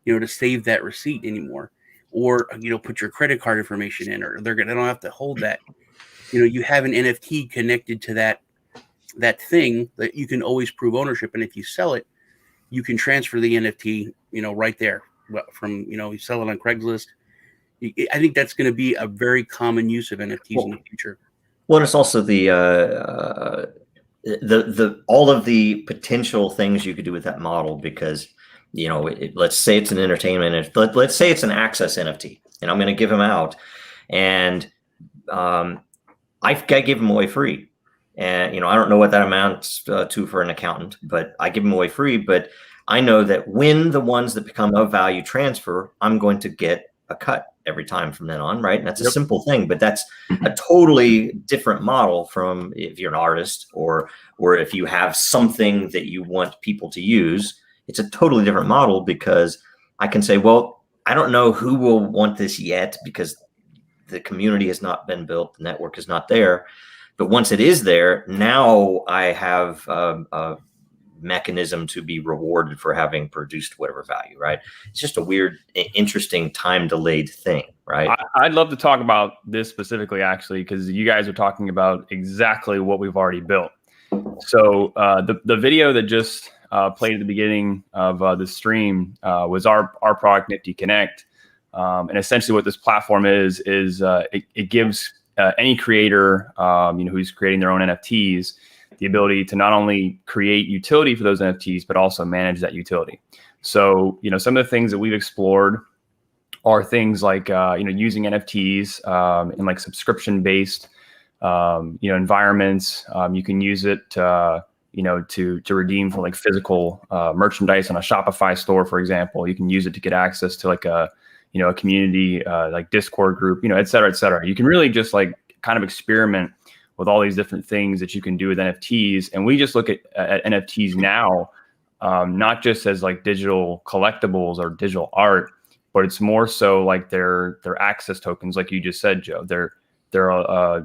to save that receipt anymore, or, put your credit card information in, or they don't have to hold that. You have an NFT connected to that thing that you can always prove ownership. And if you sell it, you can transfer the NFT, right there from, you sell it on Craigslist. I think that's going to be a very common use of NFTs in the future.
Well, it's also the all of the potential things you could do with that model, because, let's say it's an entertainment, let's say it's an access NFT, and I'm going to give them out, and I give them away free. And, I don't know what that amounts to for an accountant, but I give them away free. But I know that when the ones that become of value transfer, I'm going to get a cut every time from then on, right? And that's a simple thing, but that's a totally different model from if you're an artist or if you have something that you want people to use. It's a totally different model, because I can say, well, I don't know who will want this yet, because the community has not been built, the network is not there. But once it is there, now I have a mechanism to be rewarded for having produced whatever value, right? It's just a weird, interesting, time-delayed thing, right?
I'd love to talk about this specifically, actually, because you guys are talking about exactly what we've already built. So the video that just played at the beginning of the stream was our product, Nifty Connect. And essentially what this platform is it gives any creator, who's creating their own NFTs, the ability to not only create utility for those NFTs, but also manage that utility. So, some of the things that we've explored are things like, using NFTs in like subscription-based, environments. You can use it, to redeem for like physical merchandise on a Shopify store, for example. You can use it to get access to like a community, like Discord group, et cetera, et cetera. You can really just like kind of experiment with all these different things that you can do with NFTs. And we just look at NFTs now, not just as like digital collectibles or digital art, but it's more so like their access tokens, like you just said, Joe. They're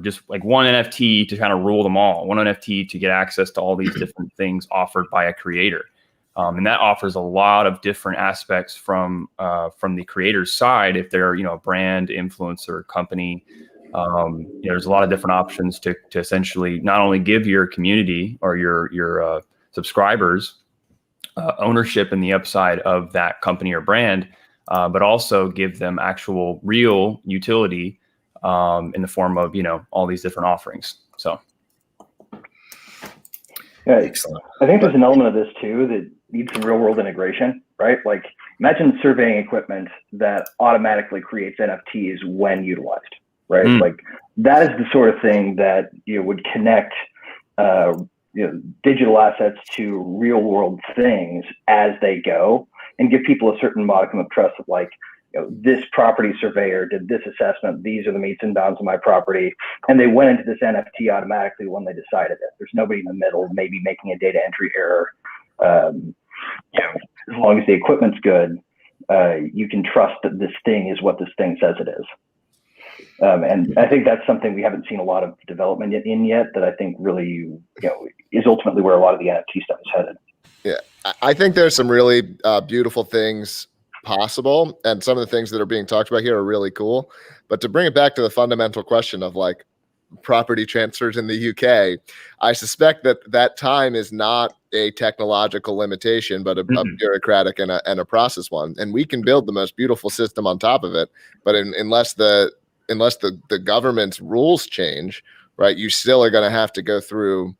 just like one NFT to kind of rule them all, one NFT to get access to all these different things offered by a creator. And that offers a lot of different aspects from the creator's side. If they're, a brand, influencer, company, there's a lot of different options to essentially not only give your community or your subscribers ownership in the upside of that company or brand, but also give them actual real utility in the form of, all these different offerings. So.
Yeah,
Excellent.
I think there's an element of this too that needs some real world integration, right? Like imagine surveying equipment that automatically creates NFTs when utilized, right? Like that is the sort of thing that would connect digital assets to real world things as they go and give people a certain modicum of trust of like, this property surveyor did this assessment. These are the meets and bounds of my property. And they went into this NFT automatically when they decided it. There's nobody in the middle, maybe making a data entry error. As long as the equipment's good, you can trust that this thing is what this thing says it is. And I think that's something we haven't seen a lot of development in yet that I think really, is ultimately where a lot of the NFT stuff is headed.
Yeah, I think there's some really beautiful things possible, and some of the things that are being talked about here are really cool. But to bring it back to the fundamental question of like property transfers in the UK, I suspect that time is not a technological limitation, but a bureaucratic and a process one. And we can build the most beautiful system on top of it, but unless the government's rules change, right, you still are going to have to go through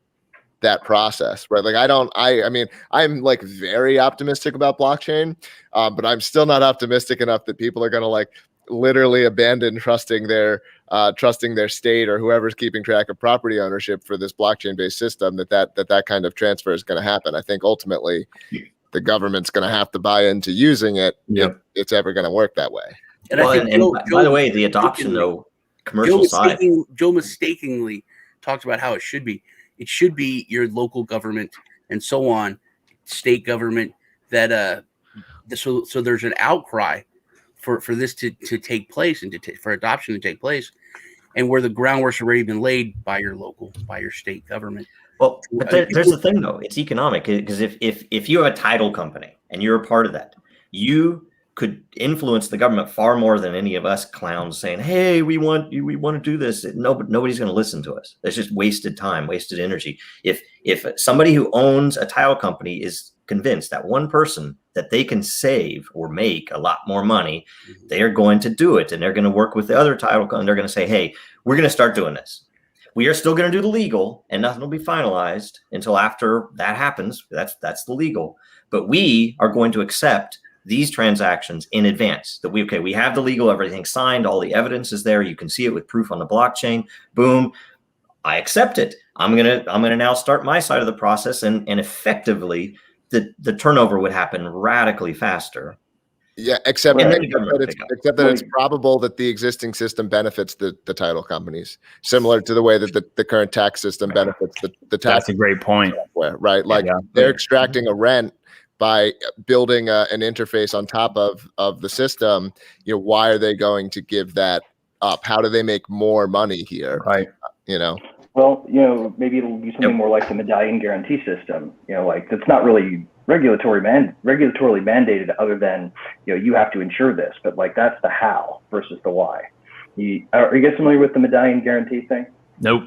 that process, right? Like I'm like very optimistic about blockchain, but I'm still not optimistic enough that people are going to like literally abandon trusting their state or whoever's keeping track of property ownership for this blockchain based system, that kind of transfer is going to happen. I think ultimately the government's going to have to buy into using it if it's ever going to work that way.
And I think
by the way, the adoption though, commercial side.
Joe mistakenly talked about how it should be. It should be your local government and so on, state government, that so there's an outcry for this to take place and for adoption to take place, and where the groundwork's already been laid by your state government.
Well, but there's the thing though, it's economic, because if you have a title company and you're a part of that, you could influence the government far more than any of us clowns saying, "Hey, we want to do this." Nobody's going to listen to us. It's just wasted time, wasted energy. If somebody who owns a title company is convinced that one person that they can save or make a lot more money, they are going to do it, and they're going to work with the other title company. They're going to say, "Hey, we're going to start doing this. We are still going to do the legal, and nothing will be finalized until after that happens. That's the legal, but we are going to accept these transactions in advance. That we have the legal, everything signed, all the evidence is there. You can see it with proof on the blockchain. Boom, I accept it. I'm gonna now start my side of the process, and effectively the turnover would happen radically faster.
Yeah, except that it's probable that the existing system benefits the title companies, similar to the way that the current tax system benefits the tax.
That's a great point.
Software, right? Like they're extracting a rent by building an interface on top of the system. Why are they going to give that up? How do they make more money here?
Right.
Well, maybe it'll be something more like the medallion guarantee system. Like that's not really regulatorily mandated, other than you have to insure this, but like that's the how versus the why. Are you guys familiar with the medallion guarantee thing?
Nope.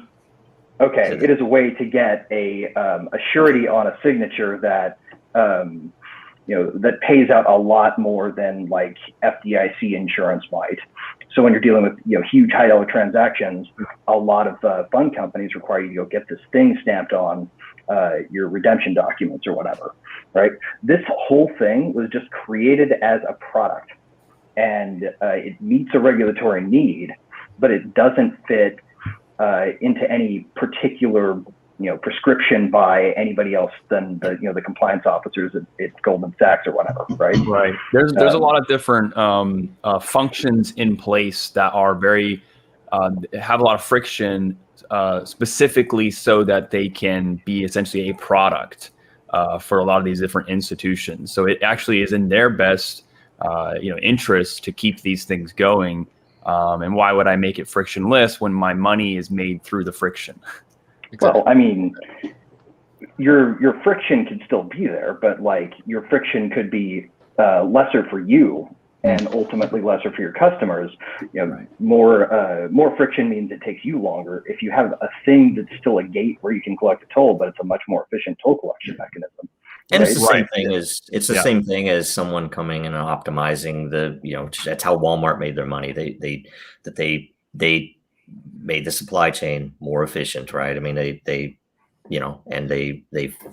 Okay, it is a way to get a surety on a signature that that pays out a lot more than like FDIC insurance might. So when you're dealing with huge high dollar transactions, a lot of fund companies require you to go get this thing stamped on your redemption documents or whatever, right? This whole thing was just created as a product, and it meets a regulatory need, but it doesn't fit into any particular prescription by anybody else than the compliance officers at Goldman Sachs or whatever, right?
Right. There's a lot of different functions in place that are very have a lot of friction, specifically so that they can be essentially a product for a lot of these different institutions. So it actually is in their best interest to keep these things going. And why would I make it frictionless when my money is made through the friction?
Well, I mean, your friction could still be there, but like your friction could be lesser for you and ultimately lesser for your customers. More friction means it takes you longer. If you have a thing that's still a gate where you can collect a toll, but it's a much more efficient toll collection mechanism.
And it's the same thing as same thing as someone coming in and optimizing that's how Walmart made their money. They made the supply chain more efficient, right? I mean, they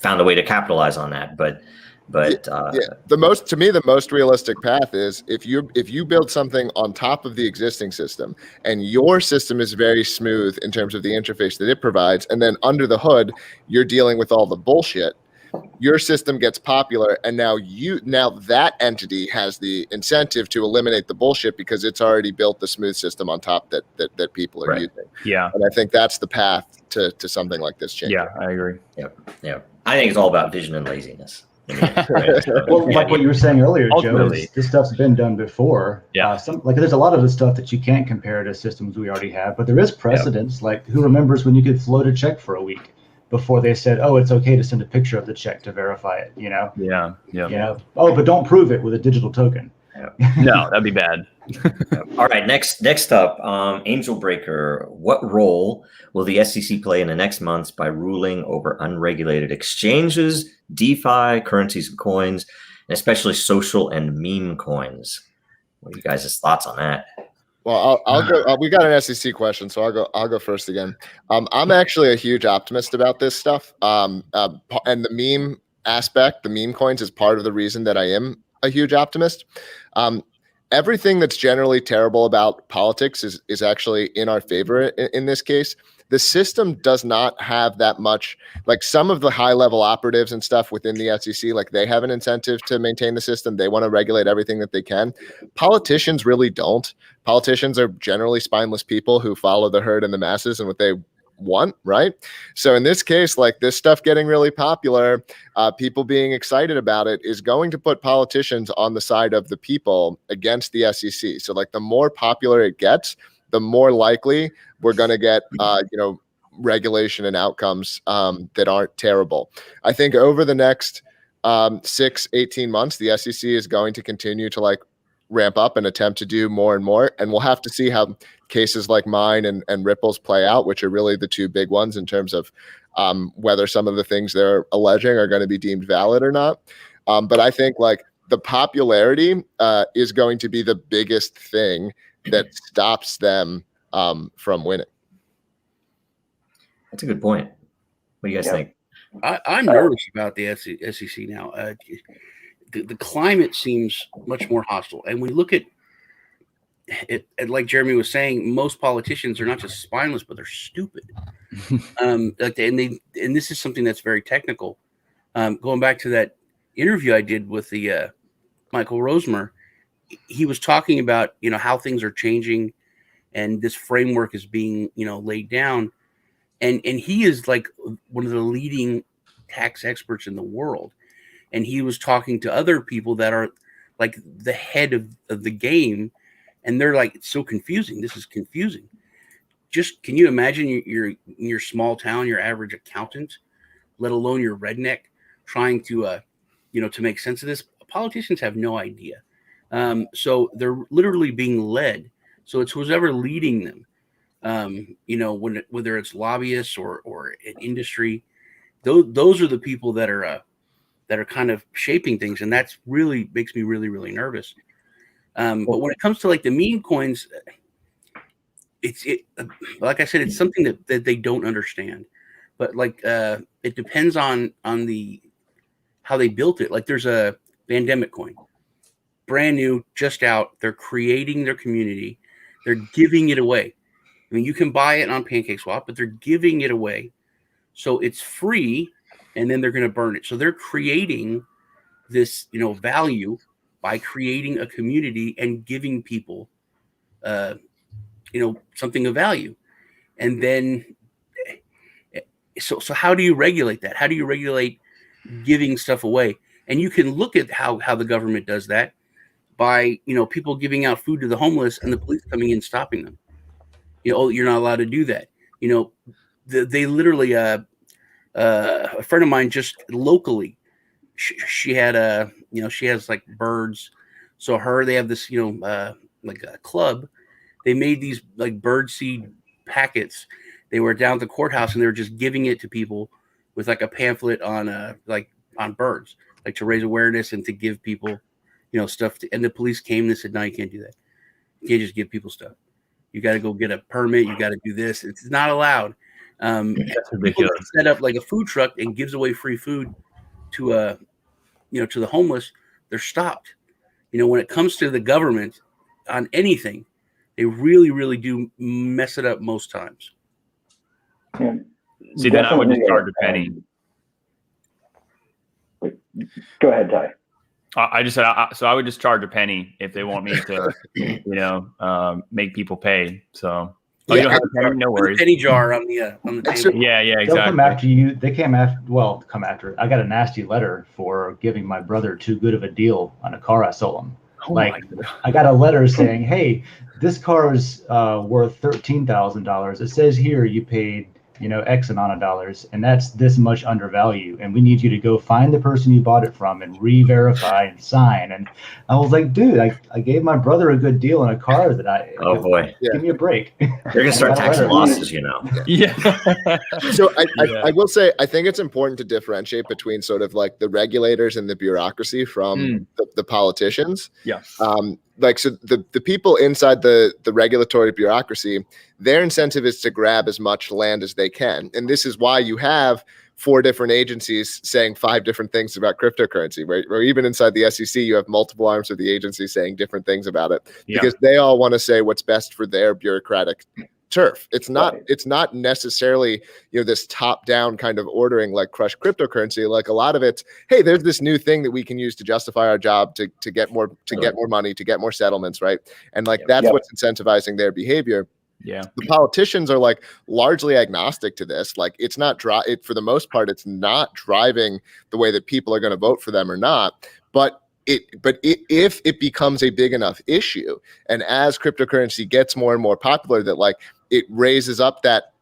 found a way to capitalize on that. But
the most realistic path is if you build something on top of the existing system and your system is very smooth in terms of the interface that it provides, and then under the hood you're dealing with all the bullshit. Your system gets popular, and now that entity has the incentive to eliminate the bullshit because it's already built the smooth system on top that people are using.
Yeah,
and I think that's the path to something like this change.
Yeah, I agree.
Yeah. I think it's all about vision and laziness.
Well, like what you were saying earlier, Joe, this stuff's been done before.
Yeah.
There's a lot of the stuff that you can't compare to systems we already have, but there is precedence. Like, who remembers when you could float a check for a week before they said, "Oh, it's okay to send a picture of the check to verify it."
Yeah.
Oh, but don't prove it with a digital token.
No, that'd be bad.
All right, next up, Angel Breaker. What role will the SEC play in the next months by ruling over unregulated exchanges, DeFi, currencies and coins, and especially social and meme coins? What are you guys' thoughts on that?
Well, I'll go. We got an SEC question, so I'll go first again. I'm actually a huge optimist about this stuff. And the meme aspect, the meme coins, is part of the reason that I am a huge optimist. Everything that's generally terrible about politics is actually in our favor in this case. The system does not have that much, like some of the high level operatives and stuff within the SEC, like they have an incentive to maintain the system. They want to regulate everything that they can. Politicians really don't. Politicians are generally spineless people who follow the herd and the masses and what they want, right? So in this case, like this stuff getting really popular, people being excited about it is going to put politicians on the side of the people against the SEC. So like the more popular it gets, the more likely we're going to get, regulation and outcomes that aren't terrible. I think over the next 18 months, the SEC is going to continue to like ramp up and attempt to do more and more. And we'll have to see how cases like mine and Ripple's play out, which are really the two big ones in terms of whether some of the things they're alleging are going to be deemed valid or not. But I think like the popularity is going to be the biggest thing that stops them from winning.
That's a good point. What do you guys think?
I'm nervous about the SEC now. The climate seems much more hostile. And we look at it, like Jeremy was saying, most politicians are not just spineless, but they're stupid. And this is something that's very technical. Going back to that interview I did with the Michael Rosemer, he was talking about, how things are changing and this framework is being, laid down. And he is like one of the leading tax experts in the world. And he was talking to other people that are like the head of the game. And they're like, it's so confusing. This is confusing. Just can you imagine you're in your small town, your average accountant, let alone your redneck, trying to, to make sense of this? Politicians have no idea. So they're literally being led. So it's who's ever leading them. Whether it's lobbyists or an industry, those are the people that are kind of shaping things, and that's really makes me really, really nervous. But when it comes to like the meme coins, like I said, it's something that they don't understand. But like it depends on how they built it. Like there's a pandemic coin, brand new, just out. They're creating their community. They're giving it away. I mean, you can buy it on PancakeSwap, but they're giving it away. So it's free, and then they're going to burn it. So they're creating this, value by creating a community and giving people, something of value. And then, so how do you regulate that? How do you regulate giving stuff away? And you can look at how the government does that. by, people giving out food to the homeless and the police coming in stopping them. Oh, you're not allowed to do that. They literally, a friend of mine just locally, she had she has like birds. So they have this, like a club. They made these like bird seed packets. They were down at the courthouse and they were just giving it to people with like a pamphlet on on birds, like to raise awareness and to give people, stuff. And the police came and they said, no, you can't do that. You can't just give people stuff. You got to go get a permit. You got to do this. It's not allowed.
That's ridiculous.
Set up like a food truck and gives away free food to to the homeless. They're stopped. When it comes to the government on anything, they really, really do mess it up most times.
Yeah,
See, then I would just charge a penny.
Go ahead, Ty.
I just said, so I would just charge a penny if they want me to, make people pay. So, you don't have a penny? No worries.
Penny jar on the table.
Yeah, exactly.
They'll come after you. They came after. Well, come after. I got a nasty letter for giving my brother too good of a deal on a car I sold him. I got a letter saying, "Hey, this car is worth $13,000. It says here you paid." X amount of dollars, and that's this much undervalue. And we need you to go find the person you bought it from and re-verify and sign. And I was like, dude, I gave my brother a good deal on a car that
oh boy,
give me a break.
They're gonna start taxing losses,
Yeah.
So I will say, I think it's important to differentiate between sort of like the regulators and the bureaucracy from the politicians.
Yeah.
So the people inside the regulatory bureaucracy, their incentive is to grab as much land as they can. And this is why you have 4 different agencies saying 5 different things about cryptocurrency, right? Or even inside the SEC, you have multiple arms of the agency saying different things about it because they all want to say what's best for their bureaucratic turf. It's not necessarily, this top down kind of ordering like crush cryptocurrency. Like a lot of it's, hey, there's this new thing that we can use to justify our job to get more money, to get more settlements, right? And that's what's incentivizing their behavior.
Yeah.
The politicians are like largely agnostic to this. Like it's not for the most part, it's not driving the way that people are going to vote for them or not. But if it becomes a big enough issue, and as cryptocurrency gets more and more popular, that like it raises up that,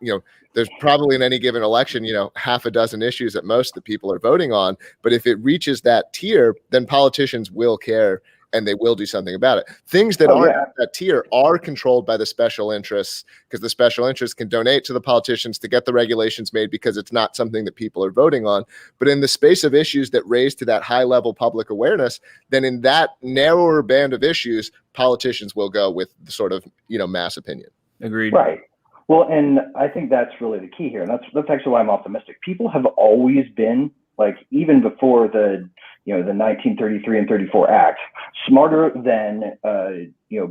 there's probably in any given election, half a dozen issues at most that people are voting on. But if it reaches that tier, then politicians will care and they will do something about it. Things that aren't at that tier are controlled by the special interests, because the special interests can donate to the politicians to get the regulations made because it's not something that people are voting on. But in the space of issues that raise to that high level public awareness, then in that narrower band of issues, politicians will go with the sort of, mass opinion.
Agreed.
Right. Well, and I think that's really the key here. And that's actually why I'm optimistic. People have always been, like, even before the 1933 and 34 Act, smarter than,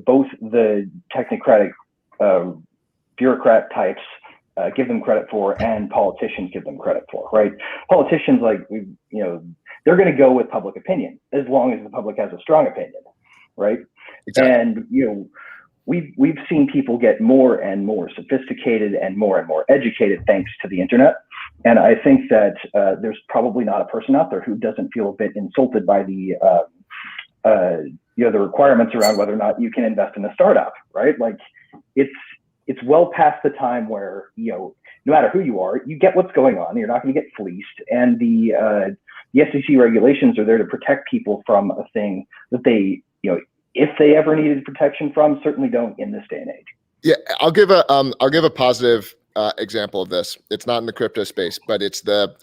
both the technocratic bureaucrat types give them credit for and politicians give them credit for, right? Politicians, they're going to go with public opinion as long as the public has a strong opinion, right? Exactly. And, we've seen people get more and more sophisticated and more educated thanks to the internet. And I think that there's probably not a person out there who doesn't feel a bit insulted by the requirements around whether or not you can invest in a startup, right? Like it's well past the time where, no matter who you are, you get what's going on. You're not going to get fleeced. And the SEC regulations are there to protect people from a thing that they, if they ever needed protection from, certainly don't in this day and age.
Yeah, I'll give a positive example of this. It's not in the crypto space, but it's the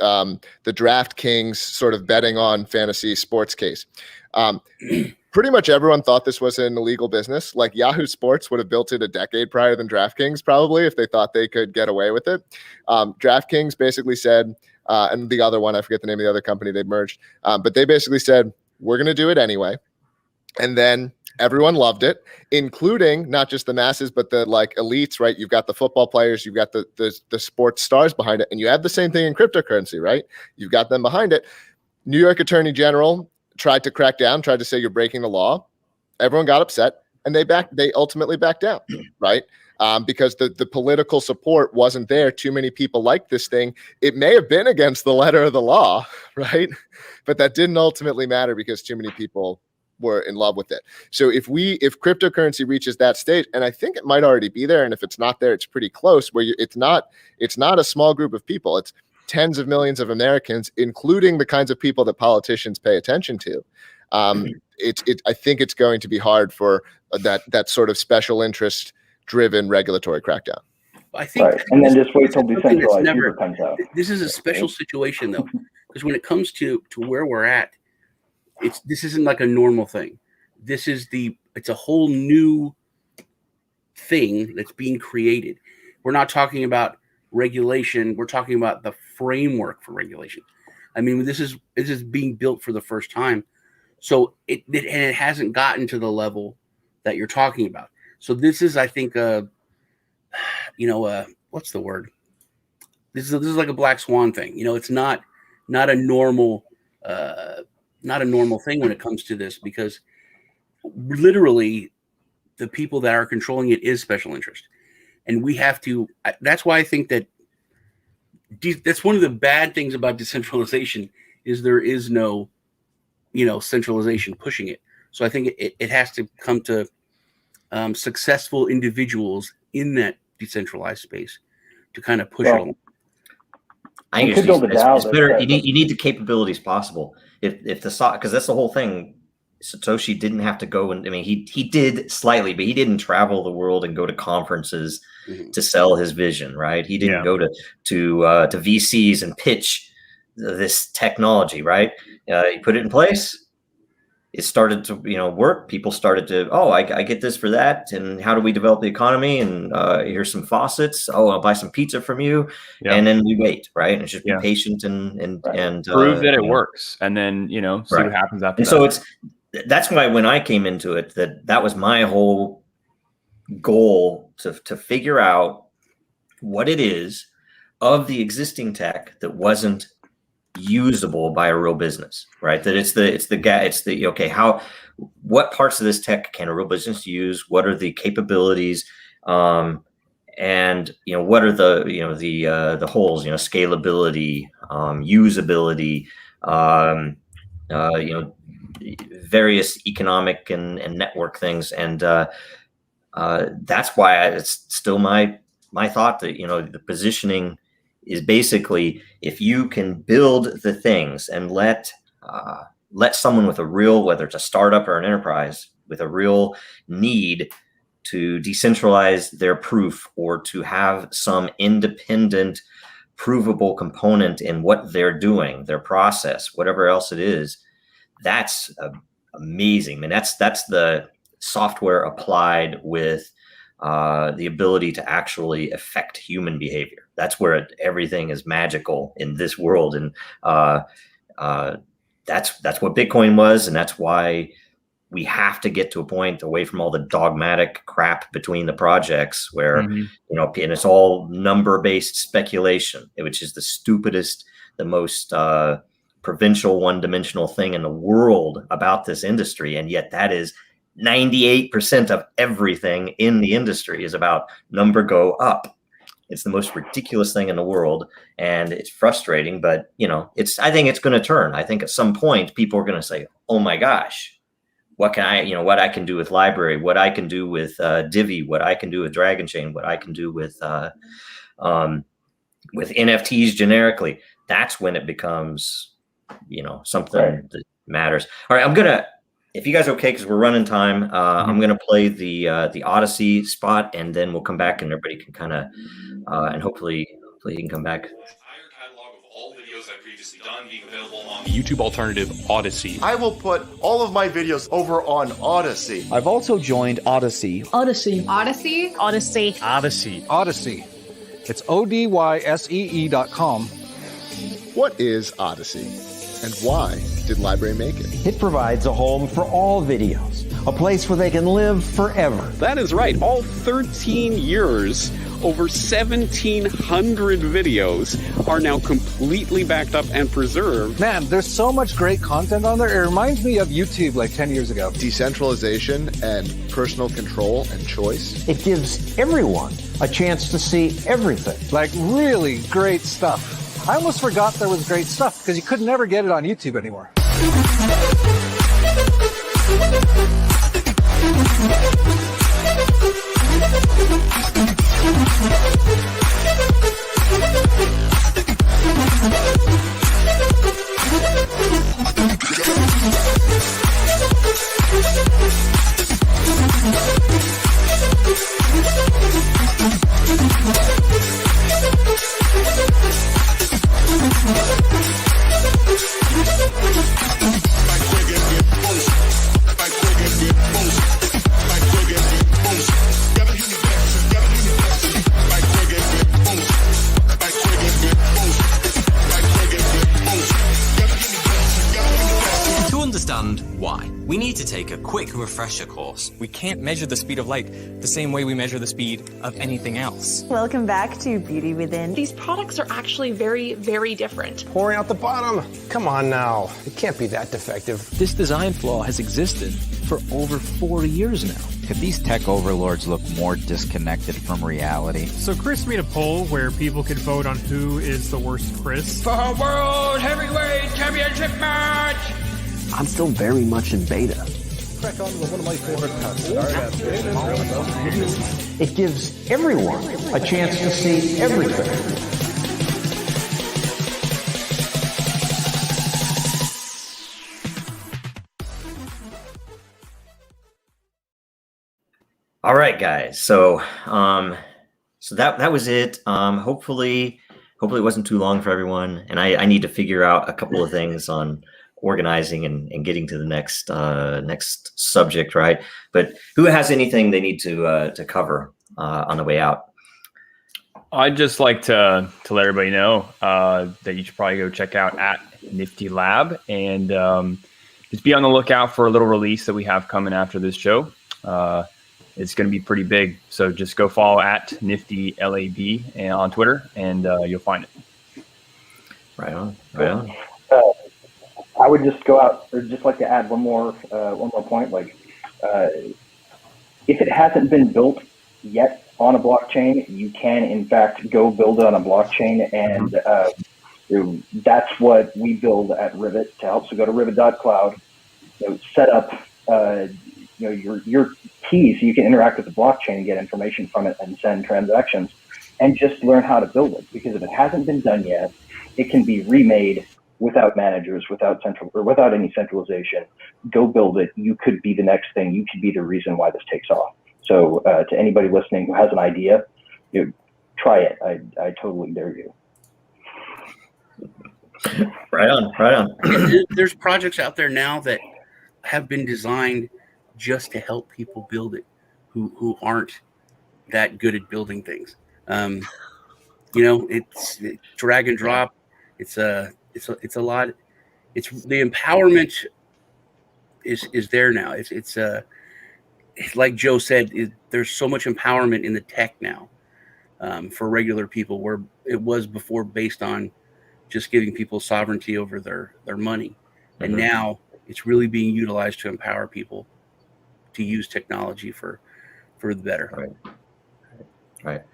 DraftKings sort of betting on fantasy sports case. Pretty much everyone thought this was an illegal business. Like Yahoo Sports would have built it a decade prior than DraftKings, probably, if they thought they could get away with it. DraftKings basically said, and the other one, I forget the name of the other company they merged, but they basically said, we're going to do it anyway. And then everyone loved it, including not just the masses, but the elites, right? You've got the football players, you've got the sports stars behind it, and you have the same thing in cryptocurrency, right? You've got them behind it. New York Attorney General tried to crack down, tried to say you're breaking the law. Everyone got upset, and they ultimately backed down, right? Because the political support wasn't there. Too many people liked this thing. It may have been against the letter of the law, right? But that didn't ultimately matter because too many people were in love with it. So if cryptocurrency reaches that stage, and I think it might already be there, and if it's not there, it's pretty close, where it's not a small group of people, it's tens of millions of Americans, including the kinds of people that politicians pay attention to. I think it's going to be hard for that sort of special interest driven regulatory crackdown.
I think,
right. And then just wait till decentralized Uber comes out.
This is a special situation though, because when it comes to where we're at, this isn't like a normal thing. It's a whole new thing that's being created. We're not talking about regulation. We're talking about the framework for regulation. I mean, this is being built for the first time. So it hasn't gotten to the level that you're talking about. So this is, I think, what's the word? This is like a black swan thing. It's not a normal thing when it comes to this, because literally the people that are controlling it is special interest, and we have to. That's why I think that that's one of the bad things about decentralization is there is no, centralization pushing it. So I think it has to come to successful individuals in that decentralized space to kind of push it along.
I think it's better. You need the capabilities possible. If because that's the whole thing. Satoshi didn't have to go, and I mean he did slightly, but he didn't travel the world and go to conferences to sell his vision, right? He didn't go to VCs and pitch this technology, right? He put it in place. It started to work. People started to, I get this for that, and how do we develop the economy? And here's some faucets. I'll buy some pizza from you, and then we wait, right? And just be patient and
prove that it works, and then see what happens after.
And so that's why when I came into it, that was my whole goal to figure out what it is of the existing tech that wasn't usable by a real business, right? That what parts of this tech can a real business use? What are the capabilities? And what are the holes? Scalability, usability, various economic and network things, and that's why it's still my thought that the positioning is basically, if you can build the things and let someone with a real, whether it's a startup or an enterprise, with a real need to decentralize their proof or to have some independent, provable component in what they're doing, their process, whatever else it is, that's amazing. And that's the software applied with the ability to actually affect human behavior. That's where everything is magical in this world, and that's what Bitcoin was, and that's why we have to get to a point away from all the dogmatic crap between the projects, where and it's all number-based speculation, which is the stupidest, the most provincial, one-dimensional thing in the world about this industry, and yet that is 98% of everything in the industry is about number go up. It's the most ridiculous thing in the world, and it's frustrating, but I think it's going to turn. I think at some point people are going to say, "Oh my gosh, what can what I can do with library, what I can do with Divi, what I can do with Dragonchain, what I can do with NFTs generically." That's when it becomes, something that matters. All right, if you guys are okay, because we're running time, I'm gonna play the Odyssey spot, and then we'll come back and everybody can kind of and hopefully you can come back.
Catalog of all videos I've previously done being available on the YouTube alternative Odyssey.
I will put all of my videos over on Odyssey.
I've also joined Odyssey.
Odyssey.
Odyssey.
Odyssey.
Odyssey. Odyssey. It's ODYSEE.com.
What is Odyssey, and why did Library make it?
It provides a home for all videos, a place where they can live forever.
That is right. All 13 years, over 1,700 videos are now completely backed up and preserved.
Man, there's so much great content on there. It reminds me of YouTube like 10 years ago.
Decentralization and personal control and choice.
It gives everyone a chance to see everything.
Like really great stuff. I almost forgot there was great stuff because you could never get it on YouTube anymore.
To understand why, we need to take a quick refresher course. We can't measure the speed of light the same way we measure the speed of anything else.
Welcome back to Beauty Within.
These products are actually very, very different.
Pouring out the bottom. Come on now. It can't be that defective.
This design flaw has existed for over 40 years now.
Could these tech overlords look more disconnected from reality?
So Chris made a poll where people could vote on who is the worst Chris.
For a World Heavyweight Championship match!
I'm still very much in beta.
Crack on with one of my favorite cuts.
It gives everyone a chance to see everything.
All right, guys. So that was it. Hopefully it wasn't too long for everyone. And I need to figure out a couple of things on organizing and getting to the next subject, right? But who has anything they need to cover on the way out?
I'd just like to let everybody know that you should probably go check out at Nifty Lab and just be on the lookout for a little release that we have coming after this show. It's going to be pretty big, so just go follow at Nifty LAB on Twitter, and you'll find it.
Right on, right on.
I would just go out, or just like to add one more point. Like, if it hasn't been built yet on a blockchain, you can in fact go build it on a blockchain, and that's what we build at Rivet to help. So go to rivet.cloud, set up your keys so you can interact with the blockchain and get information from it and send transactions, and just learn how to build it. Because if it hasn't been done yet, it can be remade without managers, without any centralization. Go build it. You could be the next thing. You could be the reason why this takes off. So to anybody listening who has an idea, try it. I totally dare you.
Right on, right on.
There's projects out there now that have been designed just to help people build it who aren't that good at building things. It's drag and drop. It's a lot. It's the empowerment is there now. It's like Joe said, there's so much empowerment in the tech now for regular people, where it was before based on just giving people sovereignty over their money. And now it's really being utilized to empower people to use technology for the better.
Right.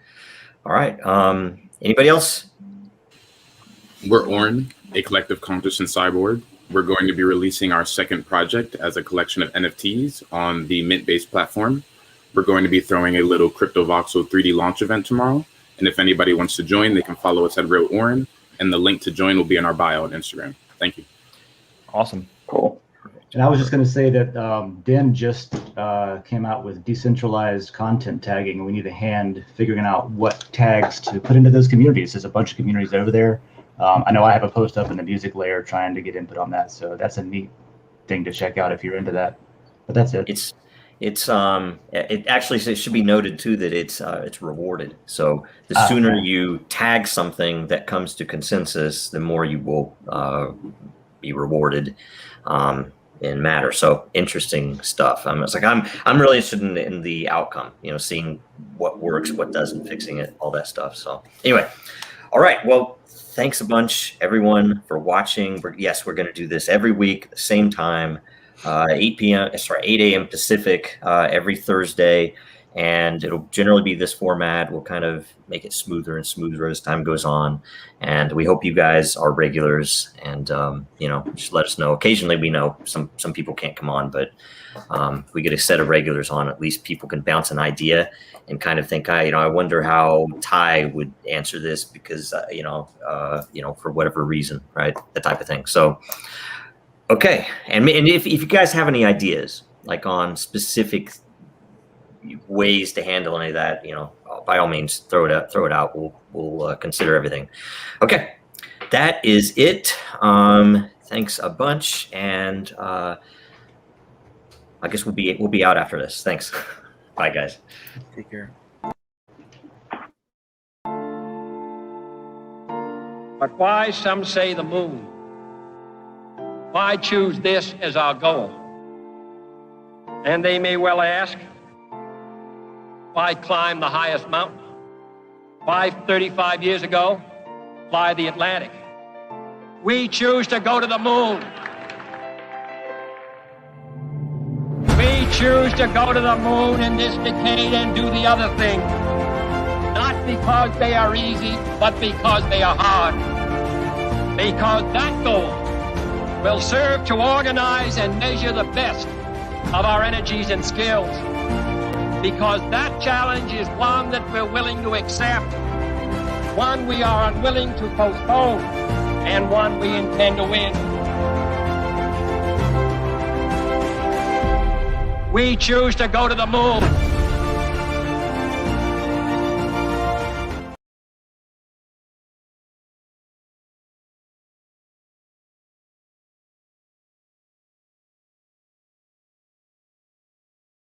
All right. Anybody else?
We're Orin, a collective conscious and cyborg. We're going to be releasing our second project as a collection of NFTs on the Mint-based platform. We're going to be throwing a little CryptoVoxel 3D launch event tomorrow. And if anybody wants to join, they can follow us at Real Orin, and the link to join will be in our bio on Instagram. Thank you.
Awesome.
Cool.
And I was just going to say that Den just came out with decentralized content tagging, and we need a hand figuring out what tags to put into those communities. There's a bunch of communities over there. I know I have a post up in the music layer trying to get input on that, so that's a neat thing to check out if you're into that. But that's it.
It actually should be noted too that it's rewarded. So the sooner you tag something that comes to consensus, the more you will be rewarded in Matter. So interesting stuff. I'm really interested in the outcome. Seeing what works, what doesn't, fixing it, all that stuff. So anyway, all right. Well, thanks a bunch, everyone, for watching. We're going to do this every week, at the same time, 8 a.m. Pacific, every Thursday. and it'll generally be this format. We'll kind of make it smoother and smoother as time goes on, and we hope you guys are regulars, and just let us know. Occasionally we know some people can't come on, but if we get a set of regulars on, at least people can bounce an idea and kind of think, I wonder how Ty would answer this, because for whatever reason, right? That type of thing. So okay, and if you guys have any ideas like on specific ways to handle any of that, by all means, throw it out. We'll consider everything. Okay, that is it. Thanks a bunch, and I guess we'll be out after this. Thanks. Bye, guys.
Take care.
But why, some say, the moon? Why choose this as our goal? And they may well ask, why climb the highest mountain? Why, 35 years ago, fly the Atlantic? We choose to go to the moon. We choose to go to the moon in this decade and do the other thing. Not because they are easy, but because they are hard. Because that goal will serve to organize and measure the best of our energies and skills. Because that challenge is one that we're willing to accept, one we are unwilling to postpone, and one we intend to win. We choose to go to the moon.